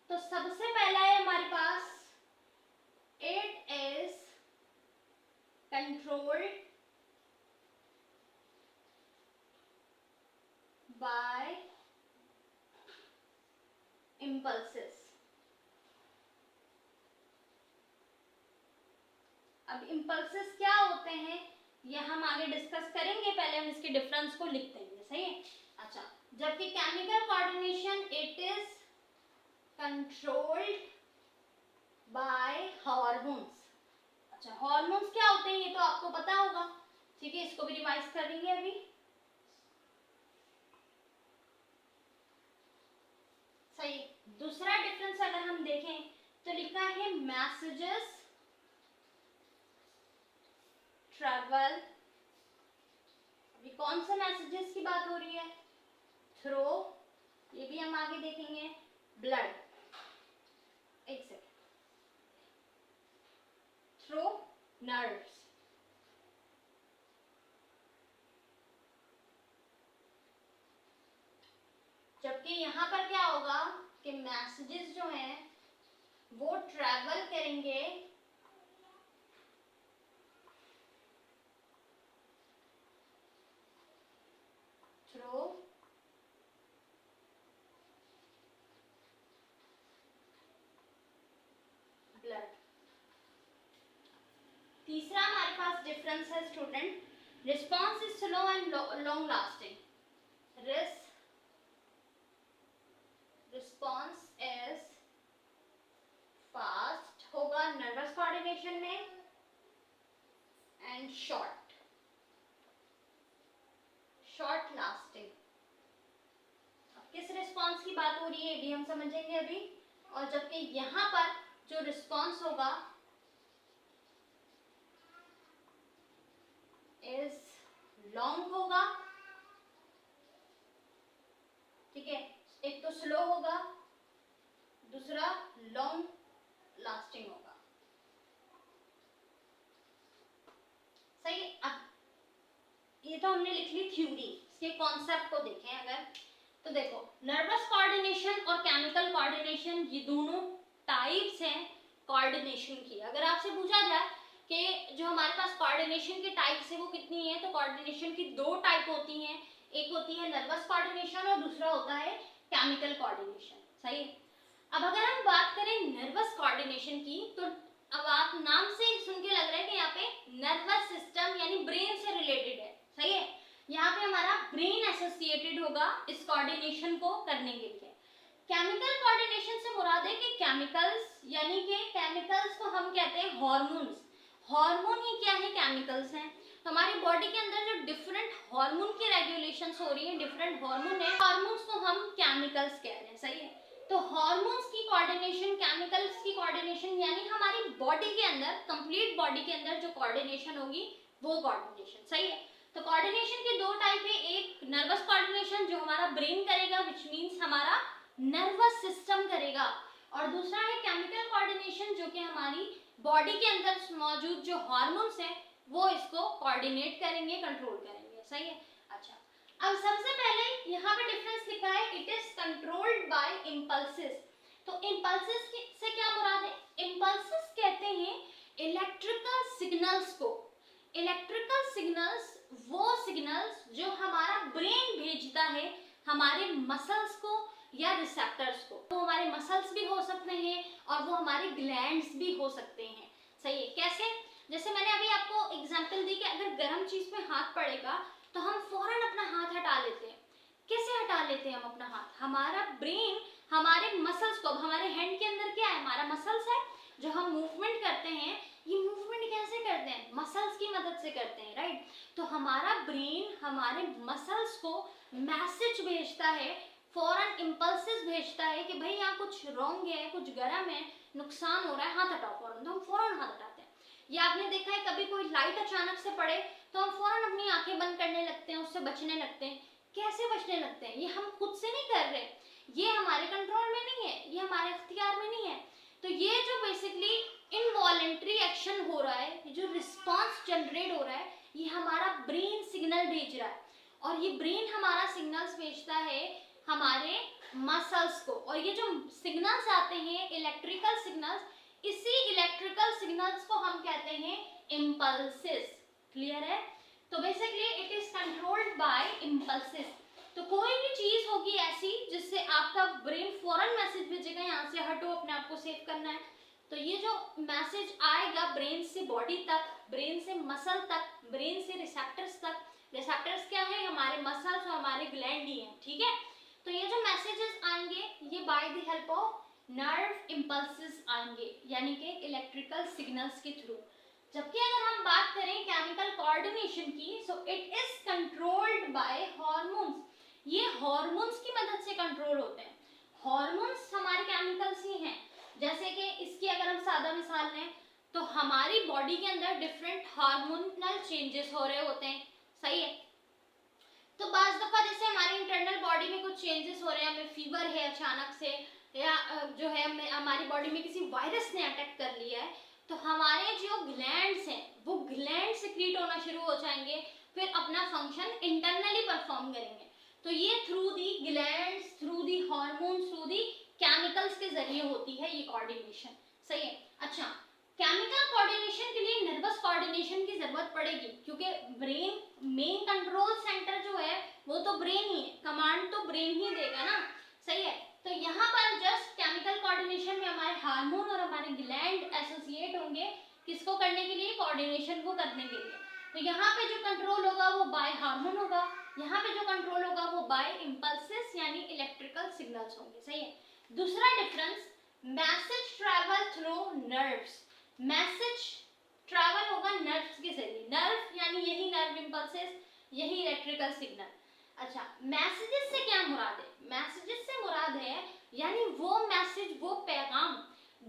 तो सबसे पहला है हमारे पास it is controlled by impulses. अब इम्पल्सेस क्या होते हैं ये हम आगे डिस्कस करेंगे, पहले हम इसके डिफरेंस को लिख देंगे, सही है। अच्छा, जबकि chemical coordination it is controlled bye hormones. अच्छा, हार्मोन्स क्या होते हैं ये तो आपको पता होगा, ठीक है, इसको भी रिवाइज करेंगे अभी। सही। दूसरा डिफरेंस अगर हम देखें तो लिखा है मैसेजेस ट्रैवल। अभी कौन से मैसेजेस की बात हो रही है? थ्रू, ये भी हम आगे देखेंगे, ब्लड, एक सेकेंड, थ्रू नर्व्स। जबकि यहाँ पर क्या होगा कि मैसेजेस जो हैं वो ट्रैवल करेंगे थ्रू ब्लड। तीसरा हमारे पास डिफरेंस है student, response is slow and long lasting. Response is fast होगा नर्वस कोऑर्डिनेशन में एंड शॉर्ट लास्टिंग। अब किस रिस्पॉन्स की बात हो रही है ये भी हम समझेंगे अभी। और जबकि यहाँ पर जो रिस्पॉन्स होगा इज लॉन्ग होगा, ठीक है, एक तो स्लो होगा, दूसरा लॉन्ग लास्टिंग होगा, सही। अब ये तो हमने लिख ली थ्योरी, इसके कॉन्सेप्ट को देखें अगर, तो देखो नर्वस कोऑर्डिनेशन और केमिकल कोऑर्डिनेशन ये दोनों टाइप्स हैं कोऑर्डिनेशन की। अगर आपसे पूछा जाए कि जो हमारे पास कोऑर्डिनेशन की टाइप्स है वो कितनी है, तो कोऑर्डिनेशन की दो टाइप होती हैं, एक होती है नर्वस कोऑर्डिनेशन और दूसरा होता है केमिकल कोऑर्डिनेशन, सही। अब अगर हम बात करें नर्वस कोऑर्डिनेशन की, तो अब आप नाम से सुन के लग रहा है कि यहाँ पे नर्वस सिस्टम यानी ब्रेन से रिलेटेड है, सही है। यहाँ पे हमारा ब्रेन एसोसिएटेड होगा इस कोऑर्डिनेशन को करने के लिए। केमिकल कोऑर्डिनेशन से मुराद है कि केमिकल्स, यानी कि केमिकल्स को हम कहते हैं हार्मोन्स। हार्मोन ही क्या है? केमिकल्स हैं। तो हमारी बॉडी के अंदर जो डिफरेंट हार्मोन की रेगुलेशंस हो रही है, डिफरेंट हार्मोन है, हार्मोन्स को हम केमिकल्स कह रहे हैं, सही है। तो हार्मोन्स की कोऑर्डिनेशन, केमिकल्स की कोऑर्डिनेशन, यानी हमारी बॉडी के अंदर, कंप्लीट बॉडी के अंदर जो कोऑर्डिनेशन होगी वो कोऑर्डिनेशन, सही है। तो कोऑर्डिनेशन के दो टाइप है, एक नर्वस कोऑर्डिनेशन जो हमारा ब्रेन करेगा, विच मींस हमारा नर्वस सिस्टम करेगा, और दूसरा है केमिकल कोऑर्डिनेशन जो कि हमारी बॉडी के अंदर मौजूद जो हार्मोन्स हैं वो इसको कोऑर्डिनेट करेंगे, कंट्रोल करेंगे, सही है। अच्छा, अब सबसे पहले यहाँ पे डिफरेंस लिखा है, it is controlled by impulses. तो इम्पल्सेस से क्या मुराद है? इम्पल्सेस कहते हैं इलेक्ट्रिकल सिग्नल्स को। इलेक्ट्रिकल सिग्नल्स वो सिग्नल्स जो हमारा ब्रेन भेजता है हमारे मसल्स को या रिसेप्टर्स को। वो हमारे मसल्स भी हो सकते हैं और वो हमारे ग्लैंड्स भी हो सकते हैं, सही है। कैसे? जैसे मैंने अभी आपको एग्जांपल दी कि अगर गर्म चीज में हाथ पड़ेगा तो हम फौरन अपना हाथ हटा लेते हैं। कैसे हटा लेते हैं हम अपना हाथ? हमारा ब्रेन हमारे मसल्स को, हमारे हैंड के अंदर क्या है? हमारा मसल्स है। जो हम मूवमेंट करते हैं, ये मूवमेंट कैसे करते हैं? मसल्स की मदद से करते हैं, राइट। तो हमारा ब्रेन हमारे मसल्स को मैसेज भेजता है, फौरन इम्पल्सेस भेजता है कि भाई यहाँ कुछ रॉन्ग है, कुछ गर्म है, नुकसान हो रहा है, हाथ हटाओ फौरन। तो हम फौरन हाथ हटाते हैं। या आपने देखा है कभी कोई लाइट अचानक से पड़े तो हम फौरन अपनी आंखें बंद करने लगते हैं, उससे बचने लगते हैं। कैसे बचने लगते हैं? ये हम खुद से नहीं कर रहे, ये हमारे कंट्रोल में नहीं है, ये हमारे इख्तियार में नहीं है। तो ये जो बेसिकली इनवॉलेंट्री एक्शन हो रहा है, जो रिस्पॉन्स जनरेट हो रहा है, ये हमारा ब्रेन सिग्नल भेज रहा है। और ये ब्रेन हमारा सिग्नल्स भेजता है हमारे मसल्स को, और ये जो सिग्नल्स आते हैं इलेक्ट्रिकल सिग्नल्स, इसी इलेक्ट्रिकल सिग्नल्स को हम कहते हैं इम्पल्सेस। क्लियर है? तो basically it is controlled by impulses. तो कोई भी चीज होगी ऐसी जिससे आपका ब्रेन फौरन मैसेज भेजेगा यहाँ से हटो, अपने आप को सेव करना है। तो ये जो मैसेज आएगा ब्रेन से बॉडी तक, ब्रेन से मसल तक, ब्रेन से रिसेप्टर्स तक। रिसेप्टर्स क्या है? हमारे मसल्स और हमारे ग्लैंड ही हैं, ठीक है। तो ये जो मैसेजेस आएंगे ये by the help of nerve impulses आएंगे, यानी कि इलेक्ट्रिकल सिग्नल्स के थ्रू। जबकि अगर हम बात करें केमिकल कोऑर्डिनेशन की, so it is controlled bye hormones. ये हार्मोन्स की मदद से कंट्रोल होते हैं। हार्मोन्स हमारे केमिकल्स ही हैं। जैसे कि इसकी अगर हम सादा मिसाल लें तो हमारी बॉडी के अंदर डिफरेंट हार्मोनल चेंजेस हो रहे होते हैं, सही है। तो बाज़ दफा जैसे हमारी इंटरनल बॉडी में कुछ चेंजेस हो रहे हैं, हमें फीवर है अचानक से, या जो है हमारी बॉडी में किसी वायरस ने अटैक कर लिया है, तो हमारे जो ग्लैंड्स हैं वो ग्लैंड सिक्रीट होना शुरू हो जाएंगे, फिर अपना फंक्शन इंटरनली परफॉर्म करेंगे। तो ये through the glands, through the hormones, through the chemicals के जरिए होती है ये कोऑर्डिनेशन, सही है। अच्छा, केमिकल कोऑर्डिनेशन के लिए नर्वस कोऑर्डिनेशन की जरूरत पड़ेगी, क्योंकि ब्रेन मेन कंट्रोल सेंटर जो है वो तो ब्रेन ही है, कमांड तो ब्रेन ही देगा ना, सही है। तो यहाँ पर जस्ट केमिकल कोऑर्डिनेशन में हमारे हार्मोन और हमारे ग्लैंड एसोसिएट होंगे, किसको करने के लिए? कोऑर्डिनेशन को करने के लिए। तो यहाँ पे जो कंट्रोल होगा वो बाय हार्मोन होगा, यहाँ पे जो कंट्रोल होगा वो बाय इम्पल्सेस यानी इलेक्ट्रिकल सिग्नल्स होंगे, सही है। दूसरा difference, message travel through nerves. Message travel होगा नर्व्स के जरिए। नर्व यानी यही नर्व इम्पल्सेस, यही इलेक्ट्रिकल सिग्नल। अच्छा, मैसेजेस से क्या मुराद है? मैसेजेस से मुराद है यानी वो मैसेज, वो पैगाम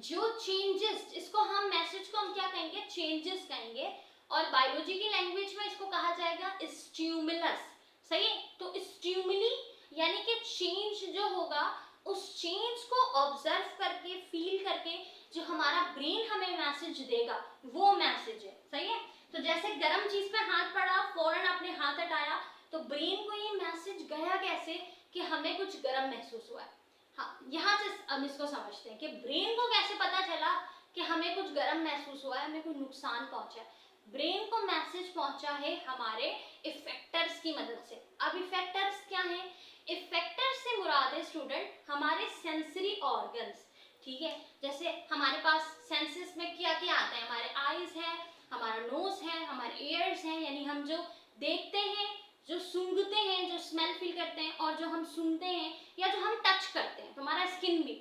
जो चेंजेस, इसको हम मैसेज को हम क्या कहेंगे? चेंजेस कहेंगे, और बायोलॉजी की लैंग्वेज में इसको कहा जाएगा स्टिमुलस, सही है। तो स्टिमुली यानी कि चेंज जो होगा, उस चेंज को ऑब्जर्व करके, फील करके जो हमारा ब्रेन हमें मैसेज देगा वो मैसेज है, सही है। तो जैसे गर्म चीज पे हाथ पड़ा, फौरन आपने हाथ हटाया, तो ब्रेन को ये मैसेज गया कैसे कि हमें कुछ गर्म महसूस हुआ है। हाँ, यहाँ से हम इसको समझते हैं कि ब्रेन को कैसे पता चला कि हमें कुछ गर्म महसूस हुआ है, हमें कोई नुकसान पहुंचा है। ब्रेन को मैसेज पहुंचा है हमारे इफेक्टर्स की मदद से। अब इफेक्टर्स क्या है? इफेक्टर्स से मुराद है स्टूडेंट हमारे सेंसरी ऑर्गन्स, ठीक है। जैसे हमारे पास सेंसेस में क्या क्या आता है? हमारे आईज है, हमारा नोज है, हमारे ईयर्स हैं, यानी हम जो देखते हैं, जो सूंघते हैं, जो स्मेल फील करते हैं, और जो हम सुनते हैं या जो हम टच करते हैं, तो हमारा स्किन भी।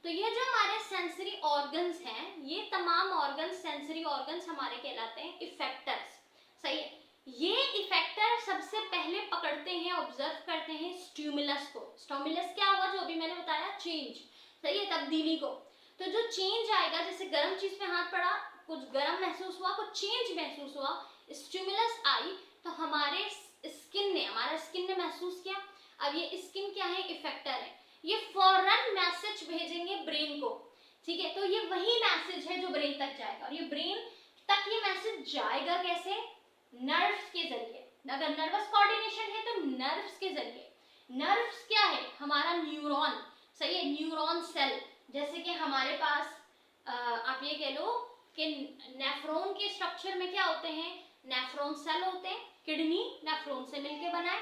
तो ये जो हमारे सेंसरी ऑर्गन्स हैं, ये तमाम ऑर्गन्स, सेंसरी ऑर्गन्स हमारे कहलाते हैं इफेक्टर्स, सही है। ये इफेक्टर सबसे पहले पकड़ते हैं, ऑब्जर्व करते हैं स्टिमुलस को। स्टिमुलस क्या होगा? जो अभी मैंने बताया, चेंज, सही है, तब्दीली को। तो जो चेंज आएगा, जैसे गर्म चीज पे हाथ पड़ा, कुछ गर्म महसूस हुआ, कुछ चेंज महसूस हुआ, स्टिमुलस आई, तो हमारे स्किन ने महसूस किया। अब ये स्किन क्या है? इफेक्टर है। ये फौरन मैसेज भेजेंगे ब्रेन को, ठीक है। तो ये वही मैसेज है जो ब्रेन तक जाएगा, और ये ब्रेन तक ये मैसेज जाएगा कैसे? नर्व्स के जरिए। अगर नर्वस कोऑर्डिनेशन है तो नर्व्स के जरिए। नर्व्स क्या है? हमारा न्यूरॉन, सही है, न्यूरॉन सेल। जैसे कि हमारे पास आप ये कह लो कि नेफ्रॉन के स्ट्रक्चर में क्या होते हैं? नेफ्रॉन सेल होते हैं। किडनी नेफ्रॉन से मिलके बना है।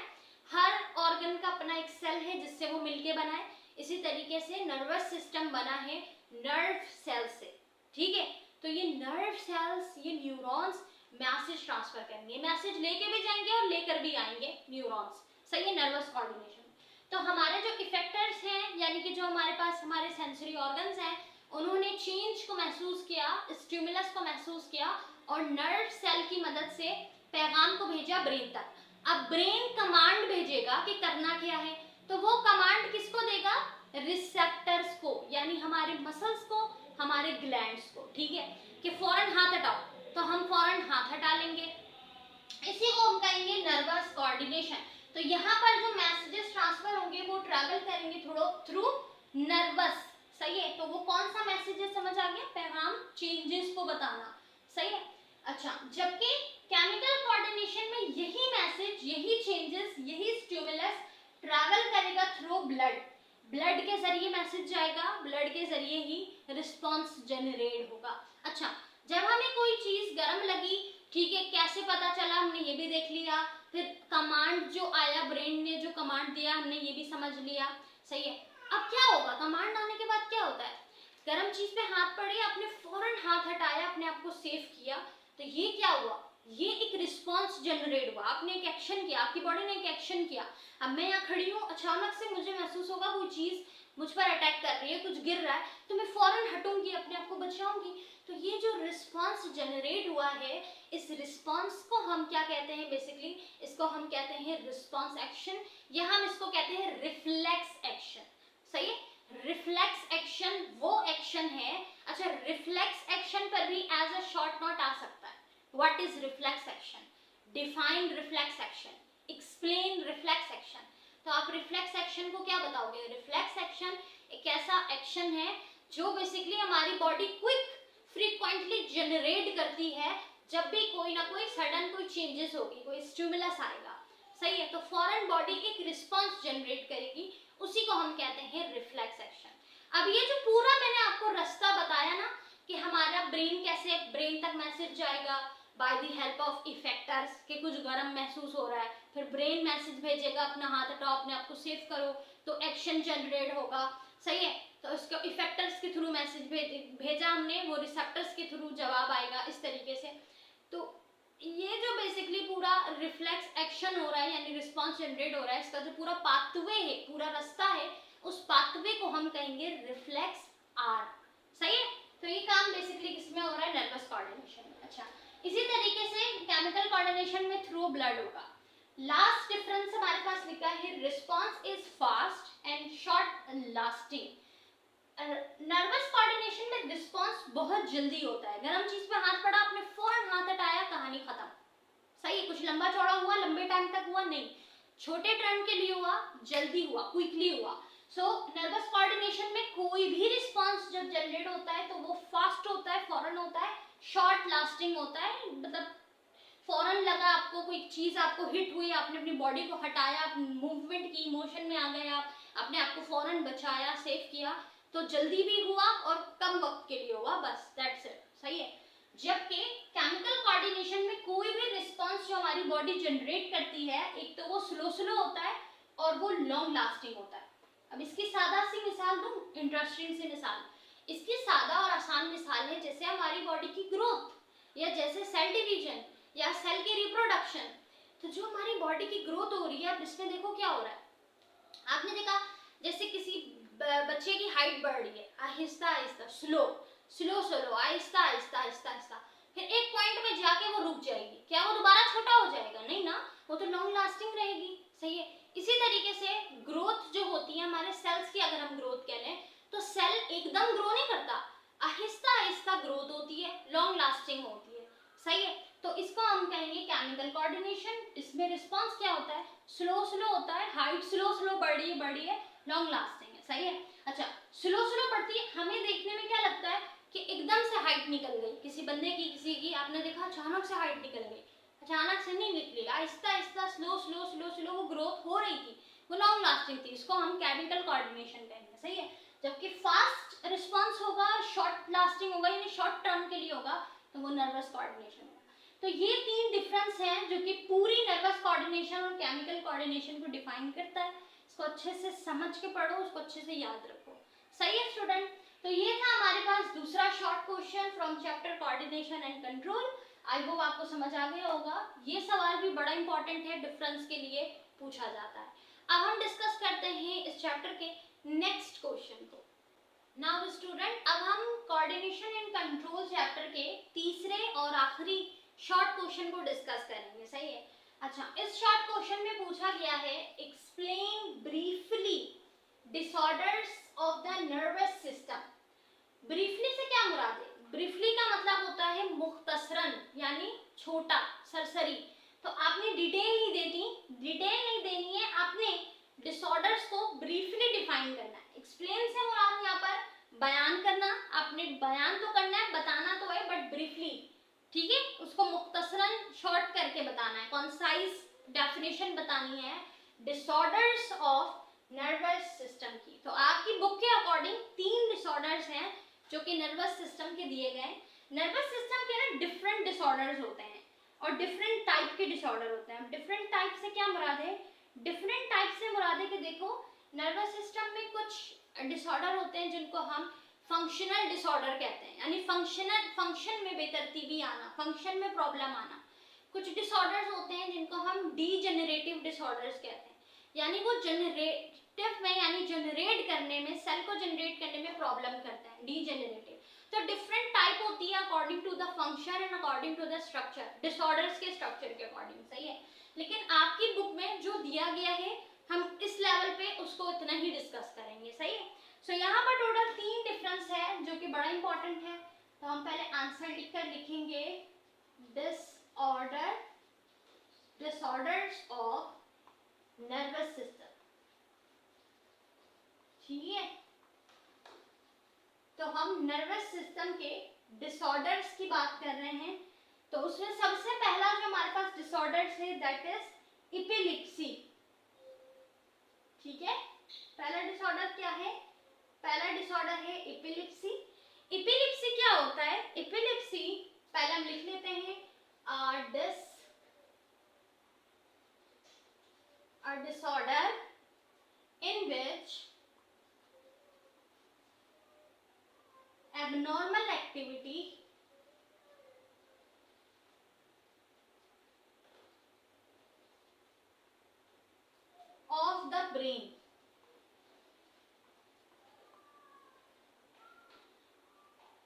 हर ऑर्गन का अपना एक सेल है जिससे वो मिलके बना है। इसी तरीके से नर्वस सिस्टम बना है नर्व सेल से, ठीक है। तो ये नर्व सेल्स, ये न्यूरॉन्स मैसेज ट्रांसफर करेंगे, मैसेज लेके भी जाएंगे और लेकर भी आएंगे न्यूरॉन्स, सही है, नर्वस कोऑर्डिनेशन। तो हमारे जो इफेक्टर्स हैं, यानी कि जो हमारे पास हमारे सेंसरी ऑर्गन्स हैं, उन्होंने चेंज को महसूस किया, स्टिमुलस को महसूस किया, और नर्व सेल की मदद से पैगाम को भेजा ब्रेन तक। अब ब्रेन कमांड भेजेगा कि करना क्या है, तो वो कमांड किसको देगा? रिसेप्टर्स को, यानी हमारे मसल्स को, हमारे ग्लैंड्स को, ठीक है, कि फौरन हाथ हटाओ, तो हम फौरन हाथ हटा लेंगे। इसी को हम कहेंगे नर्वस कोऑर्डिनेशन। तो यहाँ पर जो मैसेजेस ट्रांसफर होंगे वो ट्रैवल करेंगे थ्रू नर्वस, सही है। तो वो कौन सा मैसेज है? समझ आ गया? पैगाम, चेंजेस को बताना, सही है। अच्छा, जबकि केमिकल कोऑर्डिनेशन में यही मैसेज, यही चेंजेस, यही स्टिमुलस ट्रैवल करेगा थ्रू ब्लड, ब्लड के जरिए मैसेज जाएगा, ब्लड के जरिए ही रिस्पॉन्स जनरेट होगा। अच्छा, जब हमें कोई चीज गर्म लगी, ठीक है, कैसे पता चला हमने ये भी देख लिया, फिर कमांड जो आया, ब्रेन ने जो कमांड दिया हमने ये भी समझ लिया, सही है। अब क्या होगा, कमांड आने के बाद क्या होता है, गर्म चीज पे हाथ पड़े, आपने फौरन हाथ हटाया, अपने आप को सेफ किया, तो ये क्या हुआ, ये एक रिस्पॉन्स जनरेट हुआ, आपने एक एक्शन किया, आपकी बॉडी ने एक एक्शन किया। अब मैं यहाँ खड़ी हूँ, अचानक से मुझे महसूस होगा कोई चीज मुझ पर अटैक कर रही है, कुछ गिर रहा है, तो मैं फौरन हटूंगी, अपने आप को बचाऊंगी। तो ये जो रिस्पॉन्स जनरेट हुआ है, इस रिस्पॉन्स को हम क्या कहते हैं, बेसिकली इसको हम कहते हैं रिस्पॉन्स एक्शन, या हम इसको कहते हैं रिफ्लेक्स एक्शन, सही है। रिफ्लेक्स एक्शन वो एक्शन है, अच्छा, रिफ्लेक्स एक्शन पर भी एज अ शॉर्ट नोट आ सकता है। What is reflex action, define reflex action, explain reflex action. तो आप रिफ्लेक्स एक्शन को क्या बताओगे, रिफ्लेक्स एक्शन एक ऐसा एक्शन है जो बेसिकली हमारी बॉडी क्विक फ्रीक्वेंटली जनरेट करती है जब भी कोई ना कोई सडन कोई चेंजेस होगी, कोई स्टिमुलस आएगा, सही है, तो फौरन बॉडी एक रिस्पॉन्स जनरेट करेगी, उसी को हम कहते हैं रिफ्लेक्स एक्शन। अब ये जो पूरा मैंने आपको रास्ता बताया ना कि हमारा ब्रेन कैसे, ब्रेन तक मैसेज जाएगा by the help of effectors, के कुछ गर्म महसूस हो रहा है, फिर ब्रेन मैसेज भेजेगा अपना हाथ हटाओ, अपने आप को सेव करो, तो एक्शन जनरेट होगा, सही है। तो उसको इफेक्टर्स के थ्रू मैसेज भेजा हमने, वो रिसेप्टर्स के थ्रू जवाब आएगा, इस तरीके से। तो ये जो बेसिकली पूरा रिफ्लेक्स एक्शन हो रहा है, यानी रिस्पॉन्स जनरेट हो रहा है, इसका जो पूरा पाथवे है, पूरा रास्ता है, उस पाथवे को हम कहेंगे रिफ्लेक्स आर्क, सही है। तो ये काम बेसिकली किसमें हो रहा है, नर्वस कोऑर्डिनेशन में। अच्छा, इसी तरीके से केमिकल कोऑर्डिनेशन में थ्रू ब्लड होगा। लास्ट डिफरेंस हमारे पास लिखा है, response is fast and short lasting. Nervous coordination में रिस्पॉन्स बहुत जल्दी होता है, गर्म चीज पे हाथ पड़ा, आपने फौरन हाथ हटाया, कहानी खत्म, सही है। कुछ लंबा चौड़ा हुआ, लंबे टाइम तक हुआ नहीं, छोटे टाइम के लिए हुआ, जल्दी हुआ, क्विकली हुआ। सो नर्वस कोऑर्डिनेशन में कोई भी रिस्पॉन्स जब जनरेट होता है तो वो फास्ट होता है, फौरन होता है, शॉर्ट लास्टिंग होता है, मतलब फौरन लगा आपको, कोई चीज आपको हिट हुई, आपने अपनी बॉडी को हटाया, मूवमेंट की, मोशन में आ गए आप, अपने आप को फौरन बचाया, सेव किया, तो जल्दी भी हुआ और कम वक्त के लिए हुआ, बस दैट्स इट, सही है। जबकि केमिकल कोऑर्डिनेशन में कोई भी रिस्पांस जो हमारी बॉडी जनरेट करती है, एक तो वो स्लो स्लो होता है और वो लॉन्ग लास्टिंग होता है। अब इसकी सादा सी मिसाल दूं, इंटरेस्टिंग सी मिसाल, इसकी सादा और आसान मिसाल है जैसे हमारी बॉडी की ग्रोथ, या जैसे सेल डिवीजन, या सेल की रिप्रोडक्शन। तो जो हमारी बॉडी की ग्रोथ हो रही है, अब इसमें देखो क्या हो रहा है, आपने देखा जैसे किसी बच्चे की हाइट बढ़ रही है, Aahista Aahista, slow slow slow, Aahista Aahista Aahista Aahista, फिर एक पॉइंट में जाके वो रुक जाएगी, क्या वो दोबारा छोटा हो जाएगा, नहीं ना, वो तो लॉन्ग लास्टिंग रहेगी, सही है। इसी तरीके से ग्रोथ जो होती है हमारे सेल्स की, अगर हम ग्रोथ कह लें तो सेल एकदम ग्रो नहीं करता, आहिस्ता आहिस्ता ग्रोथ होती है, लॉन्ग लास्टिंग होती है, सही है। तो इसको हम कहेंगे केमिकल कोऑर्डिनेशन। इसमें रिस्पांस क्या होता है, स्लो स्लो होता है, हाइट स्लो स्लो बढ़ी है, लॉन्ग लास्टिंग है, सही है। अच्छा, स्लो स्लो बढ़ती है, हमें देखने में क्या लगता है कि एकदम से हाइट निकल गई किसी बंदे की, किसी की आपने देखा अचानक से हाइट निकल गई, अचानक से नहीं निकली, Aahista Aahista slow slow slow slow वो ग्रोथ हो रही थी, वो लॉन्ग लास्टिंग थी, इसको हम केमिकल कोऑर्डिनेशन कहेंगे, सही है। जबकि फास्ट रिस्पांस होगा, शॉर्ट लास्टिंग होगा, यानी शॉर्ट टर्म के लिए होगा, तो वो नर्वस कोऑर्डिनेशन होगा। तो ये तीन डिफरेंस हैं जो कि पूरी नर्वस कोऑर्डिनेशन और केमिकल कोऑर्डिनेशन को डिफाइन करता है। इसको अच्छे से समझ के पढ़ो, उसको अच्छे से याद रखो, सही है स्टूडेंट। तो ये था हमारे पास दूसरा short question from chapter coordination and control. I hope आपको समझ आ गया होगा। ये सवाल भी बड़ा इंपॉर्टेंट है, डिफरेंस के लिए पूछा जाता है। अब हम डिस्कस करते हैं इस चैप्टर के नेक्स्ट क्वेश्चन को। नाउ स्टूडेंट, अब हम कोऑर्डिनेशन एंड कंट्रोल चैप्टर के तीसरे और आखिरी शॉर्ट क्वेश्चन को डिस्कस करेंगे, सही है। अच्छा, इस शॉर्ट क्वेश्चन में पूछा गया है, explain briefly disorders of the nervous system. Briefly से क्या मुराद है, ब्रीफली का मतलब होता है मुख्तसरन, यानी छोटा, सरसरी। तो आपने डिटेल नहीं देनी है, आपने डिसऑर्डर्स को ब्रीफली डिफाइन करना है। एक्सप्लेन से मुराद यहाँ पर बयान करना, आपने बयान तो करना है, बताना तो है, बट ब्रीफली ठीक है, उसको मुख्तसरन शॉर्ट करके बताना है, कॉन्साइज डेफिनेशन बतानी है डिसऑर्डर्स ऑफ नर्वस सिस्टम की। तो आपकी बुक के अकॉर्डिंग 3 डिसऑर्डर्स हैं जो कि नर्वस सिस्टम के दिए गए। नर्वस सिस्टम के ना डिफरेंट डिसऑर्डर्स होते हैं और डिफरेंट टाइप के डिसऑर्डर होते हैं। डिफरेंट टाइप से क्या मुराद है? डिफरेंट टाइप से मुराद है कि देखो नर्वस सिस्टम में कुछ डिसऑर्डर होते हैं जिनको हम फंक्शनल डिसऑर्डर कहते हैं, यानी फंक्शन में बेतरतीबी आना, फंक्शन में प्रॉब्लम आना। कुछ डिसऑर्डर्स होते हैं जिनको हम डीजेनरेटिव डिसऑर्डर्स कहते हैं, यानी वो जनरेटिव में यानी जनरेट करने में, सेल को जनरेट करने में प्रॉब्लम करते हैं, डीजेनरेटिव। तो डिफरेंट टाइप होती है according to the function and according to the structure, disorders के स्ट्रक्चर के अकॉर्डिंग, सही है। लेकिन आपकी बुक में जो दिया गया है हम इस लेवल पे उसको इतना ही डिस्कस करेंगे, सही है। सो यहाँ पर टोटल 3 डिफरेंस है जो कि बड़ा इंपॉर्टेंट है। तो हम पहले आंसर लिखकर लिखेंगे डिसऑर्डर्स ऑफ नर्वस सिस्टम, ठीक है। तो हम नर्वस सिस्टम के डिसऑर्डर्स की बात कर रहे हैं। तो उसमें सबसे पहला जो हमारे पास डिसऑर्डर्स है दैट इज एपिलेप्सी, ठीक है। पहला डिसऑर्डर क्या है? पहला डिसऑर्डर है एपिलेप्सी। एपिलेप्सी क्या होता है? एपिलेप्सी पहले हम लिख लेते हैं a disorder in which abnormal activity of the brain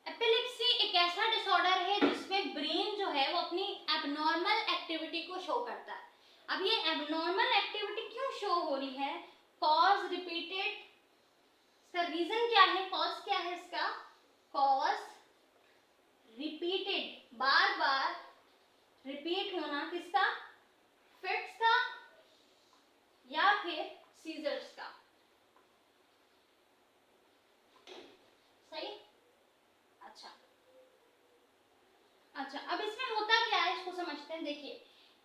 epilepsy एक ऐसा डिसऑर्डर है जिसमें ब्रेन जो है वो अपनी एबनॉर्मल एक्टिविटी को शो करता है। अब ये एबनॉर्मल एक्टिविटी क्यों शो हो रही है? कॉज रिपीटेड, इसका रीजन क्या है? कॉज क्या है इसका? कॉज रिपीटेड, बार बार रिपीट होना, किसका? फिट्स का या फिर सीजर्स का, सही। अच्छा, अब इसमें होता क्या है इसको समझते हैं। देखिए,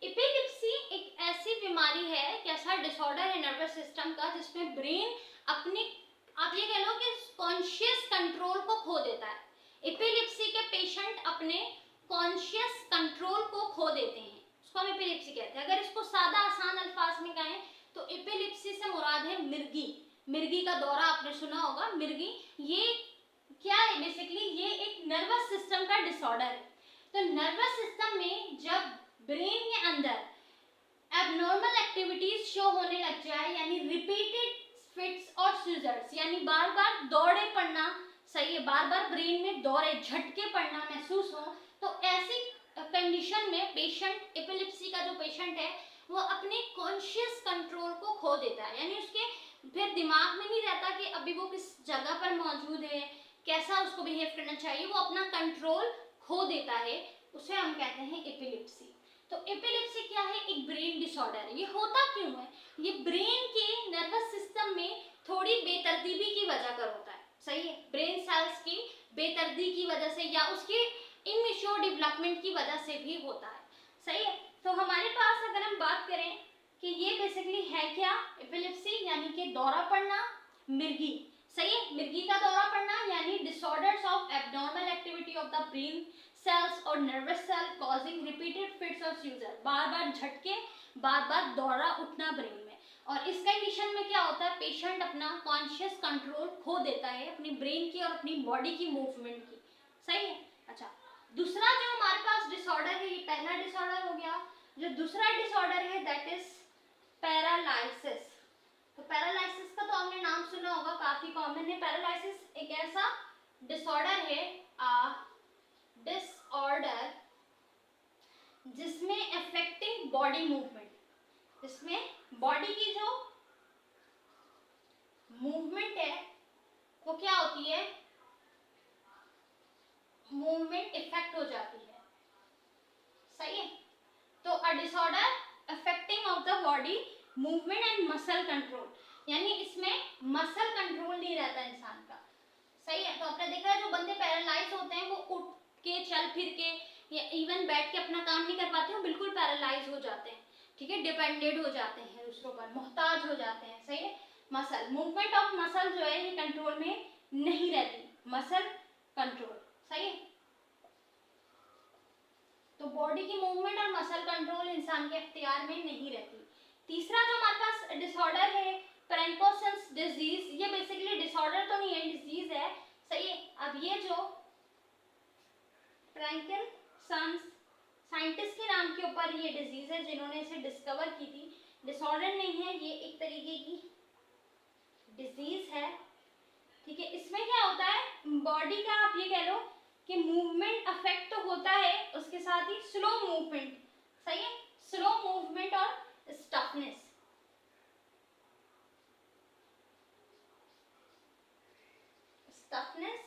एपिलेप्सी एक ऐसी बीमारी है, एक ऐसा डिसऑर्डर है नर्वस सिस्टम का जिसमें ब्रेन अपनी, आप ये कह लो कि कॉन्शियस कंट्रोल को खो देता है। एपिलेप्सी के पेशेंट अपने कॉन्शियस कंट्रोल को खो देते हैं, उसको हम एपिलेप्सी कहते हैं। अगर इसको सादा आसान अल्फाज में कहें तो एपिलेप्सी से मुराद है मिर्गी। मिर्गी का दौरा आपने सुना होगा, मिर्गी। ये क्या है? बेसिकली ये एक नर्वस सिस्टम का डिसऑर्डर है। तो नर्वस सिस्टम में जब ब्रेन के अंदर एबनॉर्मल एक्टिविटीज शो होने लग जाए, यानी रिपीटेड फिट्स और सीजर्स, यानी बार बार दौड़े पड़ना, सही है, बार बार ब्रेन में दौरे झटके पड़ना महसूस हो, तो ऐसी कंडीशन में पेशेंट, एपिलेप्सी का जो पेशेंट है वो अपने कॉन्शियस कंट्रोल को खो देता है, यानी उसके फिर दिमाग में नहीं रहता कि अभी वो किस जगह पर मौजूद है, कैसा उसको बिहेव करना चाहिए, वो अपना कंट्रोल खो देता है, उसे हम कहते हैं एपिलेप्सी। तो एपिलेप्सी क्या है? एक ब्रेन डिसऑर्डर है। ये होता क्यों है? ये ब्रेन के नर्वस सिस्टम में थोड़ी बेतरतीबी की वजह कर होता है, सही है, ब्रेन सेल्स की बेतरतीबी की वजह से या उसके इमैच्योर डेवलपमेंट की वजह से भी होता है, सही है। तो हमारे पास अगर हम बात करें कि ये बेसिकली है क्या? एपिलेप्सी यानी कि दौरा पड़ना, मिर्गी, सही है, मिर्गी का दौरा पड़ना, यानी disorders of abnormal activity of the brain cells और nervous cell causing repeated fits और सीजर, बार बार झटके, बार बार दौरा उठना ब्रेन में। और इस कंडीशन में क्या होता है? पेशेंट अपना कॉन्शियस कंट्रोल खो देता है अपनी ब्रेन की और अपनी बॉडी की मूवमेंट की, सही है। अच्छा, दूसरा जो हमारे पास डिसऑर्डर है, ये पहला डिसऑर्डर हो गया। जो दूसरा डिसऑर्डर है दैट इज पैरालाइसिस। तो पैरालाइसिस का तो आपने नाम सुना होगा, काफी कॉमन है। पैरालाइसिस एक ऐसा डिसऑर्डर है, डिसऑर्डर जिसमें अफेक्टिंग बॉडी मूवमेंट, जिसमें बॉडी की जो मूवमेंट है वो क्या होती है? मूवमेंट इफेक्ट हो जाती है, सही है। तो a disorder affecting of the body movement and muscle control, यानी इसमें मसल कंट्रोल नहीं रहता इंसान का, सही है। तो आपने देखा है जो बंदे पैरालाइज होते हैं वो उठ के, चल फिर के, या इवन बैठ के अपना काम नहीं कर पाते हैं, बिल्कुल पैरालाइज हो जाते हैं, ठीक है, डिपेंडेंट हो जाते हैं दूसरों पर, मोहताज हो जाते हैं, सही है। मसल, मूवमेंट ऑफ मसल जो है ये कंट्रोल में नहीं रहती, मसल कंट्रोल, सही है। तो बॉडी की मूवमेंट और मसल कंट्रोल इंसान के इख्तियार में नहीं रहती। तीसरा जो हमारे पास डिसऑर्डर है पैरेंकोसन्स डिजीज, ये बेसिकली डिसऑर्डर तो नहीं है, डिजीज है, सही है। अब ये जो पैरेंकोसन्स साइंटिस्ट के नाम के ऊपर ये डिजीज है जिन्होंने इसे डिस्कवर की थी, डिसऑर्डर नहीं है, ये एक तरीके की डिजीज है, ठीक है। इसमें क्या होता है, बॉडी का आप ये कह लो कि मूवमेंट अफेक्ट तो होता है, उसके साथ ही स्लो मूवमेंट, सही है, स्लो मूवमेंट और स्टफनेस, स्टफनेस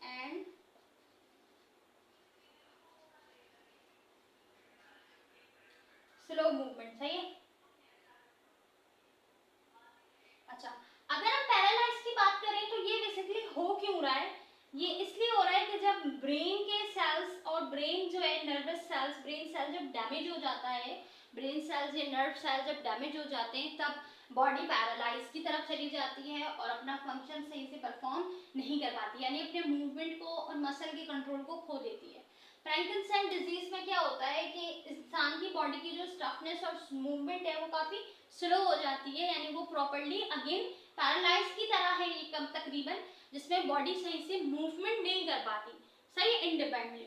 एंड स्लो मूवमेंट, सही है। अच्छा, अगर हम पैरालाइज की बात करें तो ये बेसिकली हो क्यों रहा है, ये इसलिए हो रहा है कि जब ब्रेन के सेल्स और ब्रेन जो है नर्वस सेल्स, ब्रेन सेल जब डैमेज हो जाता है, ब्रेन सेल्स या नर्व सेल जब डैमेज हो जाते हैं तब बॉडी पैरालाइज की तरफ चली जाती है और अपना फंक्शन सही से परफॉर्म नहीं कर पाती, यानी अपने मूवमेंट को और मसल के कंट्रोल को खो देती है। पार्किंसन डिजीज में क्या होता है कि इंसान की बॉडी की जो स्टफनेस और मूवमेंट है वो काफी स्लो हो जाती है, यानी वो प्रॉपर्ली अगेन पैरालाइज की तरह है ये कम तकरीबन, जिसमें बॉडी सही से मूवमेंट नहीं कर पाती, सही, इंडिपेंडेंटली।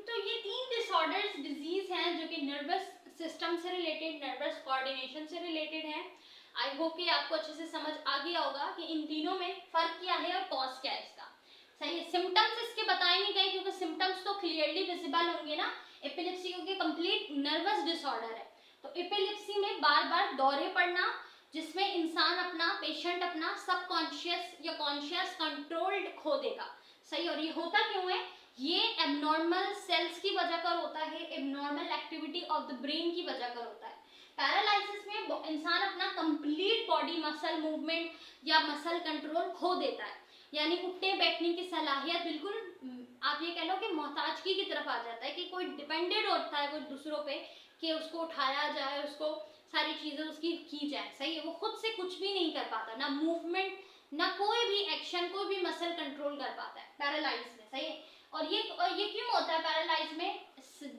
तो ये तीन डिसऑर्डर्स डिजीज हैं जो कि नर्वस सिस्टम से रिलेटेड, नर्वस कोऑर्डिनेशन से रिलेटेड है। आई होप कि आपको अच्छे से समझ आ गया होगा कि इन तीनों में फर्क क्या है और कॉज क्या है इसका, सही है। सिम्टम्स इसके बताए नहीं गए क्योंकि सिम्टम्स तो क्लियरली विजिबल होंगे ना, एपिलेप्सी क्योंकि कंप्लीट नर्वस डिसऑर्डर है, तो एपिलेप्सी में बार बार दौरे पड़ना जिसमें इंसान अपना, पेशेंट अपना सबकॉन्शियस या कॉन्शियस कंट्रोल्ड खो देगा, सही। और ये होता क्यों है, ये एबनॉर्मल सेल्स की वजह कर होता है, abnormal activity of the brain की वजह कर होता है। पैरालिसिस में इंसान अपना कंप्लीट बॉडी मसल मूवमेंट या मसल कंट्रोल खो देता है, यानी उठने बैठने की सलाहियत बिल्कुल आप ये कह लो कि मोहताजगी की तरफ आ जाता है, कि कोई डिपेंडेड होता है वो दूसरों पे कि उसको उठाया जाए, उसको सारी चीजें उसकी की जाए, सही है। वो खुद से कुछ भी नहीं कर पाता, ना मूवमेंट ना कोई भी एक्शन, कोई भी मसल कंट्रोल कर पाता है पैरालाइज में, सही है। और ये क्यों होता है पैरालाइज में,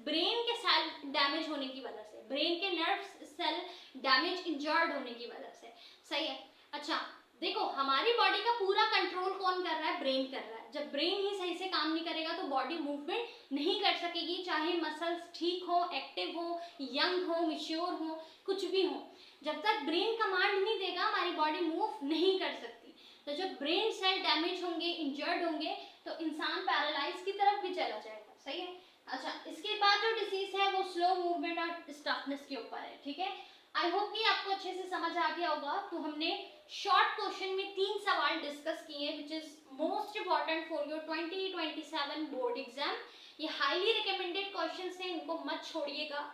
ब्रेन के सेल डैमेज होने की वजह से, ब्रेन के नर्व सेल डैमेज इंजर्ड होने की वजह से, सही है। अच्छा देखो, हमारी बॉडी का पूरा कंट्रोल कौन कर रहा है, ब्रेन कर रहा है। जब ब्रेन ही सही से काम नहीं करेगा तो बॉडी मूवमेंट नहीं कर सकेगी, चाहे मसल्स ठीक हो, एक्टिव हो, यंग हो, मैच्योर हो, कुछ भी हो, जब तक ब्रेन कमांड नहीं देगा हमारी बॉडी मूव नहीं कर सकती। तो जब ब्रेन सेल डैमेज होंगे, इंजर्ड होंगे, तो इंसान पैरालाइज की तरफ भी चला जाएगा, सही है। अच्छा, इसके बाद जो डिजीज है वो स्लो मूवमेंट और स्टफनेस के ऊपर है, ठीक है। आई होप कि आपको अच्छे से समझ आ गया होगा। तो हमने शॉर्ट क्वेश्चन में 3 सवाल डिस्कस किए which is most important for your 2027 board exam. ये हाईली रिकमेंडेड क्वेश्चन है, इनको मत छोड़िएगा।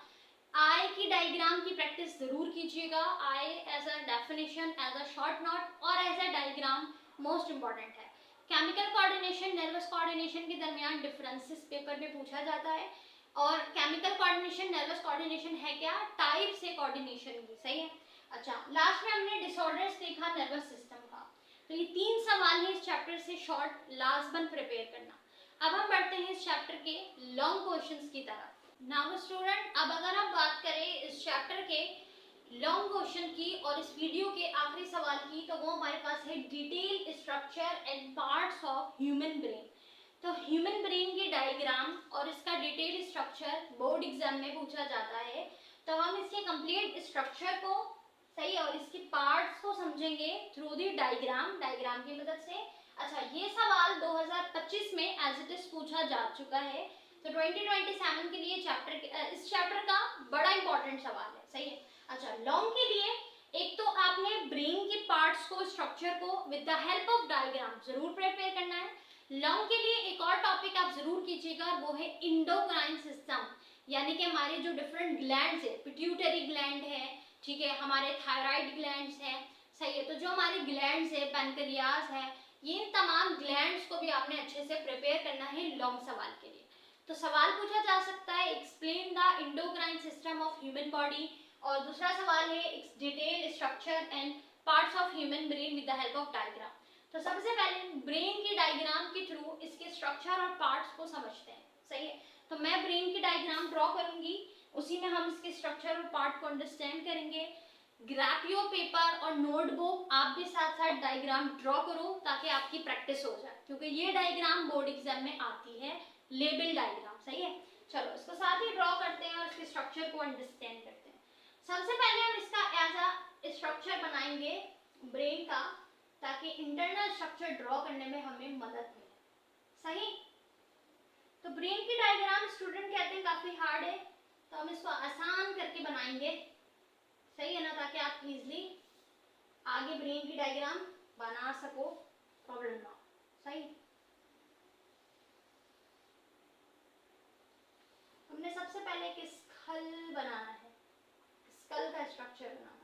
आई की डायग्राम की प्रैक्टिस जरूर कीजिएगा, eye as a definition, as a short note और as a diagram most important है। केमिकल कोऑर्डिनेशन, नर्वस कोऑर्डिनेशन के दरमियान डिफरेंसेस पेपर में पूछा जाता है, और केमिकल कोऑर्डिनेशन, नर्वस कोऑर्डिनेशन है क्या, टाइप से कोऑर्डिनेशन की, सही है। अच्छा, लास्ट में हमने डिसऑर्डर्स देखा नर्वस सिस्टम का। तो ये 3 सवाल हैं इस चैप्टर से, शॉर्ट लास्ट वन प्रिपेयर करना। अब हम बढ़ते हैं इस चैप्टर के लॉन्ग क्वेश्चंस की तरफ। नाउ स्टूडेंट, अब अगर हम बात करें इस चैप्टर के लॉन्ग क्वेश्चन की और इस वीडियो के आखिरी सवाल की, तो वो हमारे पास है detail structure and parts of human brain. तो ह्यूमन ब्रेन की डायग्राम और इसका डिटेल स्ट्रक्चर बोर्ड एग्जाम में पूछा जाता है, तो हम इसके कंप्लीट स्ट्रक्चर को, सही, और इसके पार्ट्स को समझेंगे थ्रू दी डायग्राम की मदद से। अच्छा, ये सवाल 2025 में एज इट इज पूछा जा चुका है, तो 2027 के लिए इस चैप्टर का बड़ा इंपॉर्टेंट सवाल है, सही है। अच्छा, लॉन्ग के लिए एक तो आपने ब्रेन के पार्ट्स को, स्ट्रक्चर को with the help of diagram जरूर प्रिपेयर करना है। लॉन्ग के लिए एक और टॉपिक आप जरूर कीजिएगा, वो है इंडोक्राइन सिस्टम, यानी कि हमारे जो डिफरेंट ग्लैंड्स है, पिट्यूटरी ग्लैंड है, ठीक है, हमारे थायराइड ग्लैंड्स हैं, सही है। तो जो हमारी ग्लैंड्स है, पैनक्रियाज है, ये तमाम ग्लैंड्स को भी आपने अच्छे से प्रिपेयर करना है लॉन्ग सवाल के लिए। तो सवाल पूछा जा सकता है explain the endocrine system of human body, और दूसरा सवाल है detail structure and parts of human brain with the help of diagram. तो सबसे पहले ब्रेन की डायग्राम के थ्रू इसके स्ट्रक्चर और पार्ट्स को समझते हैं। सही है, तो मैं ब्रेन की डायग्राम ड्रॉ करूंगी, उसी में हम इसके स्ट्रक्चर और पार्ट को अंडरस्टैंड करेंगे। ग्रैब योर पेपर और नोटबुक, आप भी साथ साथ डायग्राम ड्रॉ करो ताकि आपकी प्रैक्टिस हो जाए, क्योंकि ये डायग्राम बोर्ड एग्जाम में आती है, लेबल डायग्राम। सही है, चलो इसको साथ ही ड्रॉ करते हैं और इसके स्ट्रक्चर को अंडरस्टैंड करते हैं। सबसे पहले हम इसका एज अ स्ट्रक्चर बनाएंगे ब्रेन का, ताकि इंटरनल स्ट्रक्चर ड्रॉ करने में हमें मदद मिले। सही, तो ब्रेन की डायग्राम स्टूडेंट कहते हैं काफी हार्ड है, तो हम इसको आसान करके बनाएंगे। सही है ना, ताकि आप इजीली आगे ब्रेन की डायग्राम बना सको, प्रॉब्लम ना हो। सही, हमने सबसे पहले एक स्कल बनाना है, स्कल का स्ट्रक्चर बनाना है।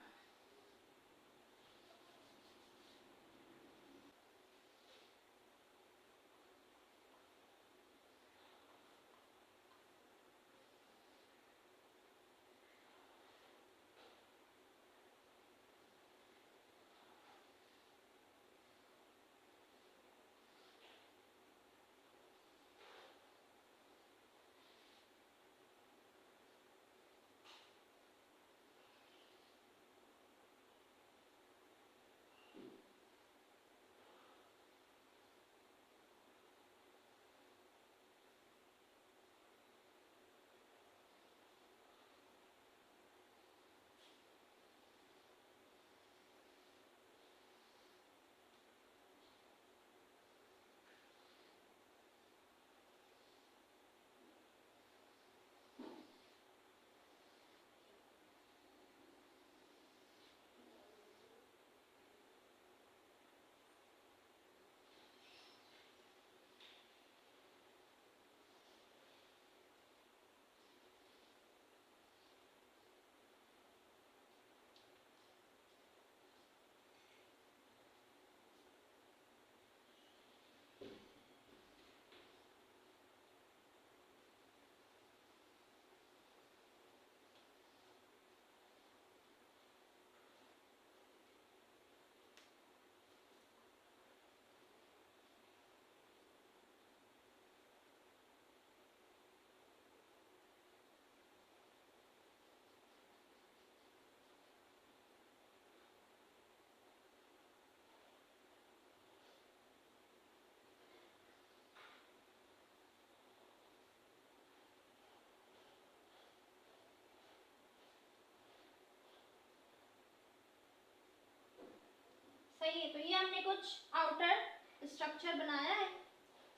सही है, तो ये हमने कुछ आउटर स्ट्रक्चर बनाया है।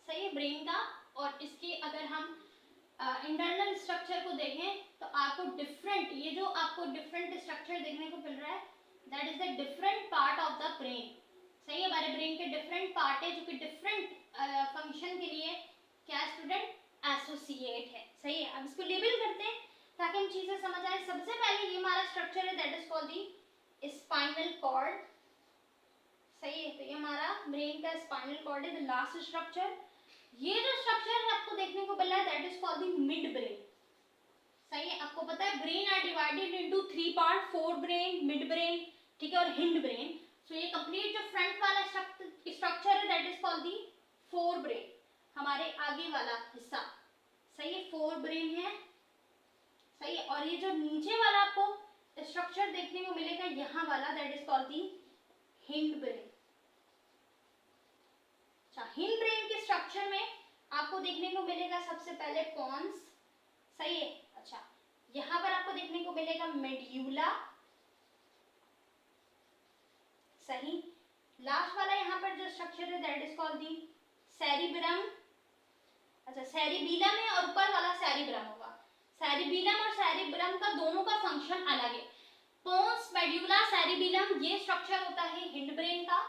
सही है, ब्रेन का, और इसके अगर हम इंटरनल स्ट्रक्चर को देखें तो आपको डिफरेंट, ये जो आपको डिफरेंट स्ट्रक्चर देखने को मिल रहा है, that is the different part of the brain. सही है, हमारे ब्रेन के डिफरेंट पार्ट है जो कि डिफरेंट फंक्शन के लिए क्या स्टूडेंट एसोसिएट है। सही है, अब इसको लेबल करते हैं ताकि हम चीजें समझ आए। सबसे पहले ये हमारा स्ट्रक्चर है, that is called the spinal cord. सही है, तो ये हमारा ब्रेन का स्पाइनल कॉर्ड है, द लास्ट स्ट्रक्चर। ये जो स्ट्रक्चर है आपको देखने को मिल रहा है, that is called the midbrain. सही है, आपको पता है brain are divided into 3 part, forebrain, midbrain, ठीक है, और हिंड ब्रेन। सो ये कंप्लीट जो फ्रंट वाला स्ट्रक्चर है, that is called the fore brain, हमारे आगे वाला हिस्सा। सही है, फोर ब्रेन है। सही है, और ये जो नीचे वाला आपको स्ट्रक्चर देखने को मिलेगा यहाँ वाला, that is called the hind brain. अच्छा, हिंड ब्रेन के स्ट्रक्चर में आपको देखने को मिलेगा सबसे पहले पॉन्स। सही है, अच्छा, यहाँ पर आपको देखने को मिलेगा मेड्यूला। सही, लास्ट वाला यहाँ पर जो स्ट्रक्चर है, that is called the cerebrum. अच्छा, सेरिबीलम है और ऊपर वाला सेरिब्रम होगा। सेरिबीलम और सेरिब्रम का दोनों का फंक्शन अलग है। पोन्स, मेड्यूला, सेरिबीलम, ये स्ट्रक्चर होता है हिंड ब्रेन का।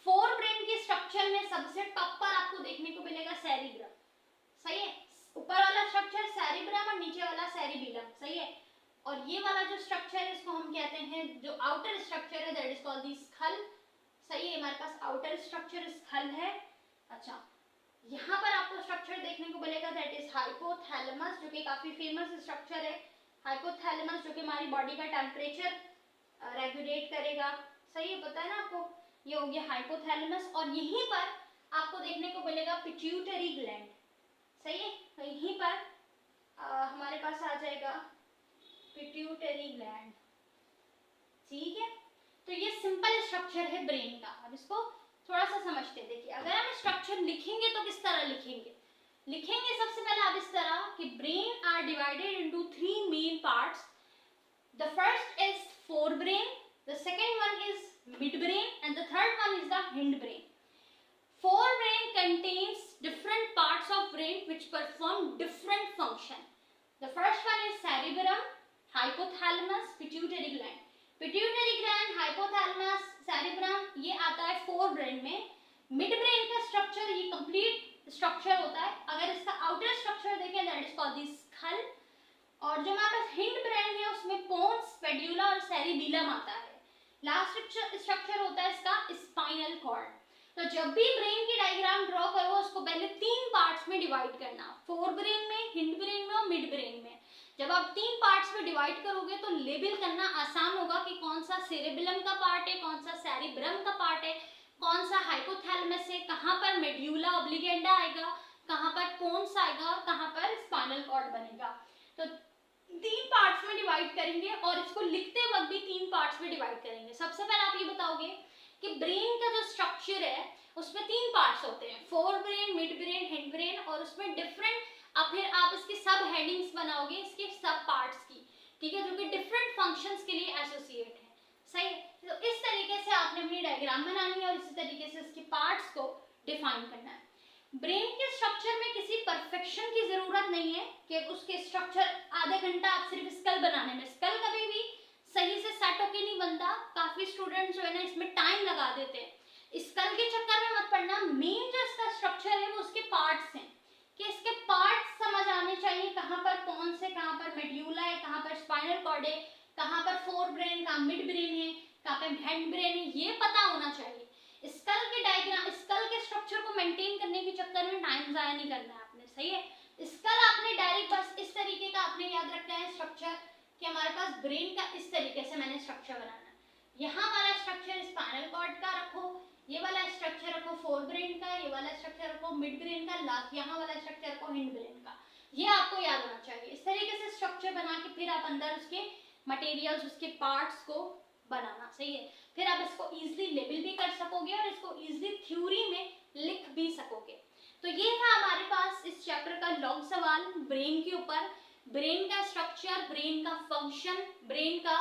फोर ब्रेन के स्ट्रक्चर में सबसे टॉप पर आपको देखने को मिलेगा सेरिब्रम। सही है, ऊपर वाला स्ट्रक्चर सेरिब्रम और नीचे वाला सेरिबीलम। सही है, और ये वाला जो स्ट्रक्चर है इसको हम कहते हैं, जो आउटर स्ट्रक्चर है, that is called the skull. सही है, हमारे पास आउटर स्ट्रक्चर स्कल है। अच्छा, यहाँ पर आपको स्ट्रक्चर देखने को मिलेगा, दैट इज हाइपोथैलेमस, जो कि काफी फेमस स्ट्रक्चर है। हाइपोथैलेमस जो कि हमारी बॉडी का टेम्परेचर रेगुलेट करेगा, सही है, पता है ना आपको, ये हो गया हाइपोथैलेमस। और यहीं पर आपको देखने को मिलेगा पिट्यूटरी ग्लैंड, सही है, तो यहीं पर हमारे पास आ जाएगा पिट्यूटरी ग्लैंड, ठीक है। तो ये सिंपल स्ट्रक्चर है ब्रेन का। अब इसको थोड़ा सा समझते हैं। देखिए, अगर हम स्ट्रक्चर लिखेंगे तो किस तरह लिखेंगे, लिखेंगे सबसे पहले आप इस तरह कि brain are divided into 3 main parts. The first is forebrain, the second one is midbrain, and the third one is the hindbrain. Forebrain contains different parts of brain which perform different function. The first one is cerebrum, hypothalamus, pituitary gland. Pituitary gland, hypothalamus, cerebrum ये आता है forebrain में। midbrain का structure ये complete structure होता है। अगर इसका outer structure देखें that is called the skull। और जो हमारे पास हिंड ब्रेन है उसमें पोन्स, पेड्यूला और सेरिबेलम आता है। लास्ट स्ट्रक्चर होता है इसका स्पाइनल कॉर्ड। तो जब भी ब्रेन की डायग्राम ड्रॉ करो उसको पहले 3 पार्ट्स में डिवाइड करना, फोर ब्रेन में, हिंड ब्रेन में और मिड ब्रेन में। जब आप 3 पार्ट्स में डिवाइड करोगे तो लेबल करना आसान होगा कि कौन सा सेरिबेलम का पार्ट है, कौन सा सेरिब्रम का पार्ट है, कौन सा हाइपोथैलेमस है, कहाँ पर मेड्यूला ऑब्लिगेंडा आएगा, कहाँ पर पोन्स आएगा और कहाँ पर स्पाइनल कॉर्ड बनेगा। तो 3 पार्ट्स में डिवाइड करेंगे और इसको लिखते वक्त भी 3 पार्ट्स में डिवाइड करेंगे। सबसे पहले आप ये बताओगे कि ब्रेन का जो स्ट्रक्चर है उसमें 3 पार्ट्स होते हैं, fore brain, mid brain, hind brain, और उसमें डिफरेंट, अब फिर आप इसकी सब हेडिंग्स बनाओगे इसके सब पार्ट्स की, ठीक है, जो कि डिफरेंट फंक्शंस के लिए एसोसिएट है, सही है। तो इस तरीके से आपने अपनी डायग्राम बनानी है और इसी तरीके से इसके पार्ट्स को डिफाइन करना है। ब्रेन के स्ट्रक्चर में किसी परफेक्शन की जरूरत नहीं है कि उसके स्ट्रक्चर आधे घंटा आप सिर्फ स्कल बनाने में, स्कल कभी भी सही से सेट होके नहीं बनता। काफी स्टूडेंट्स जो है ना इसमें टाइम लगा देते हैं, स्कल के चक्कर में मत पड़ना। मेन जो इसका स्ट्रक्चर है वो उसके पार्ट्स हैं, कि इसके पार्ट्स समझ आने चाहिए, कहाँ पर पोन्स है, कहाँ पर मेड्यूला है, कहाँ पर स्पाइनल कॉर्ड है, कहाँ पर फोर ब्रेन, कहाँ मिड ब्रेन है, कहाँ पर हेड ब्रेन है, ये पता होना चाहिए। स्कल के डायग्राम, स्कल के स्ट्रक्चर को मेंटेन करने के चक्कर में टाइम जाया नहीं करना है आपने, सही है। स्कल आपने डायरेक्ट बस इस तरीके का आपने याद रखना है स्ट्रक्चर, कि हमारे पास ब्रेन का इस तरीके से मैंने स्ट्रक्चर बनाना है। यहाँ वाला स्ट्रक्चर स्पाइनल कॉर्ड का रखो, ये वाला स्ट्रक्चर रखो फोर ब्रेन का, ये वाला स्ट्रक्चर रखो मिड ब्रेन का, लास्ट यहाँ वाला स्ट्रक्चर रखो हिंड ब्रेन का। ये आपको याद होना चाहिए। इस तरीके से स्ट्रक्चर बना के फिर आप अंदर उसके मटेरियल्स, उसके पार्ट्स को बनाना, सही है। फिर आप इसको इजीली लेबल भी कर सकोगे और इसको इजीली थ्योरी में लिख भी सकोगे। तो ये था हमारे पास इस चैप्टर का लॉन्ग सवाल ब्रेन के ऊपर, ब्रेन का स्ट्रक्चर, ब्रेन का फंक्शन, ब्रेन का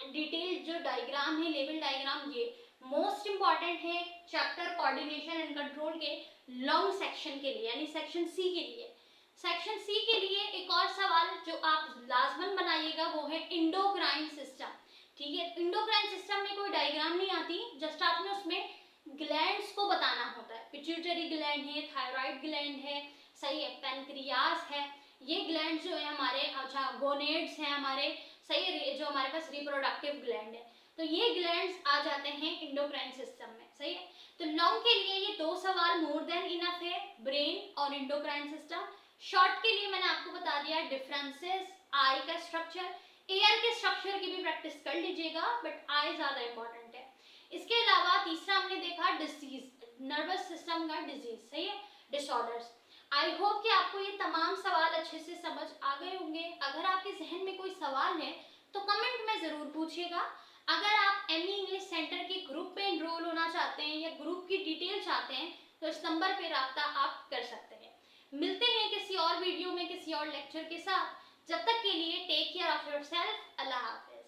डिटेल जो डायग्राम है, लेवल डायग्राम, ये मोस्ट इंपॉर्टेंट है चैप्टर कोऑर्डिनेशन एंड कंट्रोल के लॉन्ग सेक्शन के लिए, यानी सेक्शन सी के लिए। सेक्शन सी के लिए एक और सवाल जो आप लाजमन बनाइएगा वो है इंडोक्राइन सिस्टम, ठीक है। इंडोक्राइन सिस्टम में कोई डायग्राम नहीं आती, जस्ट आपने उसमें ग्लैंड्स को बताना होता है। पिट्यूटरी ग्लैंड है, थायराइड ग्लैंड है, सही है, पैनक्रियास है, ये ग्लैंड जो है हमारे, अच्छा गोनेड्स हैं हमारे, सही है, जो हमारे पास रिप्रोडक्टिव ग्लैंड है। तो ये ग्लैंड्स आ जाते हैं इंडोक्राइन सिस्टम में, सही है। तो लॉन्ग के लिए ये 2 सवाल मोर देन इनफ है, ब्रेन और इंडोक्राइन सिस्टम। शॉर्ट के लिए मैंने आपको बता दिया डिफरेंसेस, आई का स्ट्रक्चर, एयर के स्ट्रक्चर की भी प्रैक्टिस कर लीजिएगा, बट आई ज्यादा इंपॉर्टेंट है। इसके अलावा तीसरा हमने देखा डिजीज, नर्वस सिस्टम का डिजीज, सही है, डिसऑर्डर्स। आई होप कि आपको ये तमाम सवाल अच्छे से समझ आ गए होंगे। अगर आपके जहन में कोई सवाल है तो कमेंट में जरूर पूछिएगा। अगर आप एमई इंग्लिश सेंटर के ग्रुप पे एनरोल होना चाहते हैं या ग्रुप की डिटेल चाहते हैं तो इस नंबर पे राब्ता आप कर सकते हैं। मिलते हैं किसी और वीडियो में किसी और लेक्चर के साथ। जब तक के लिए टेक केयर ऑफ योरसेल्फ। अल्लाह हाफिज।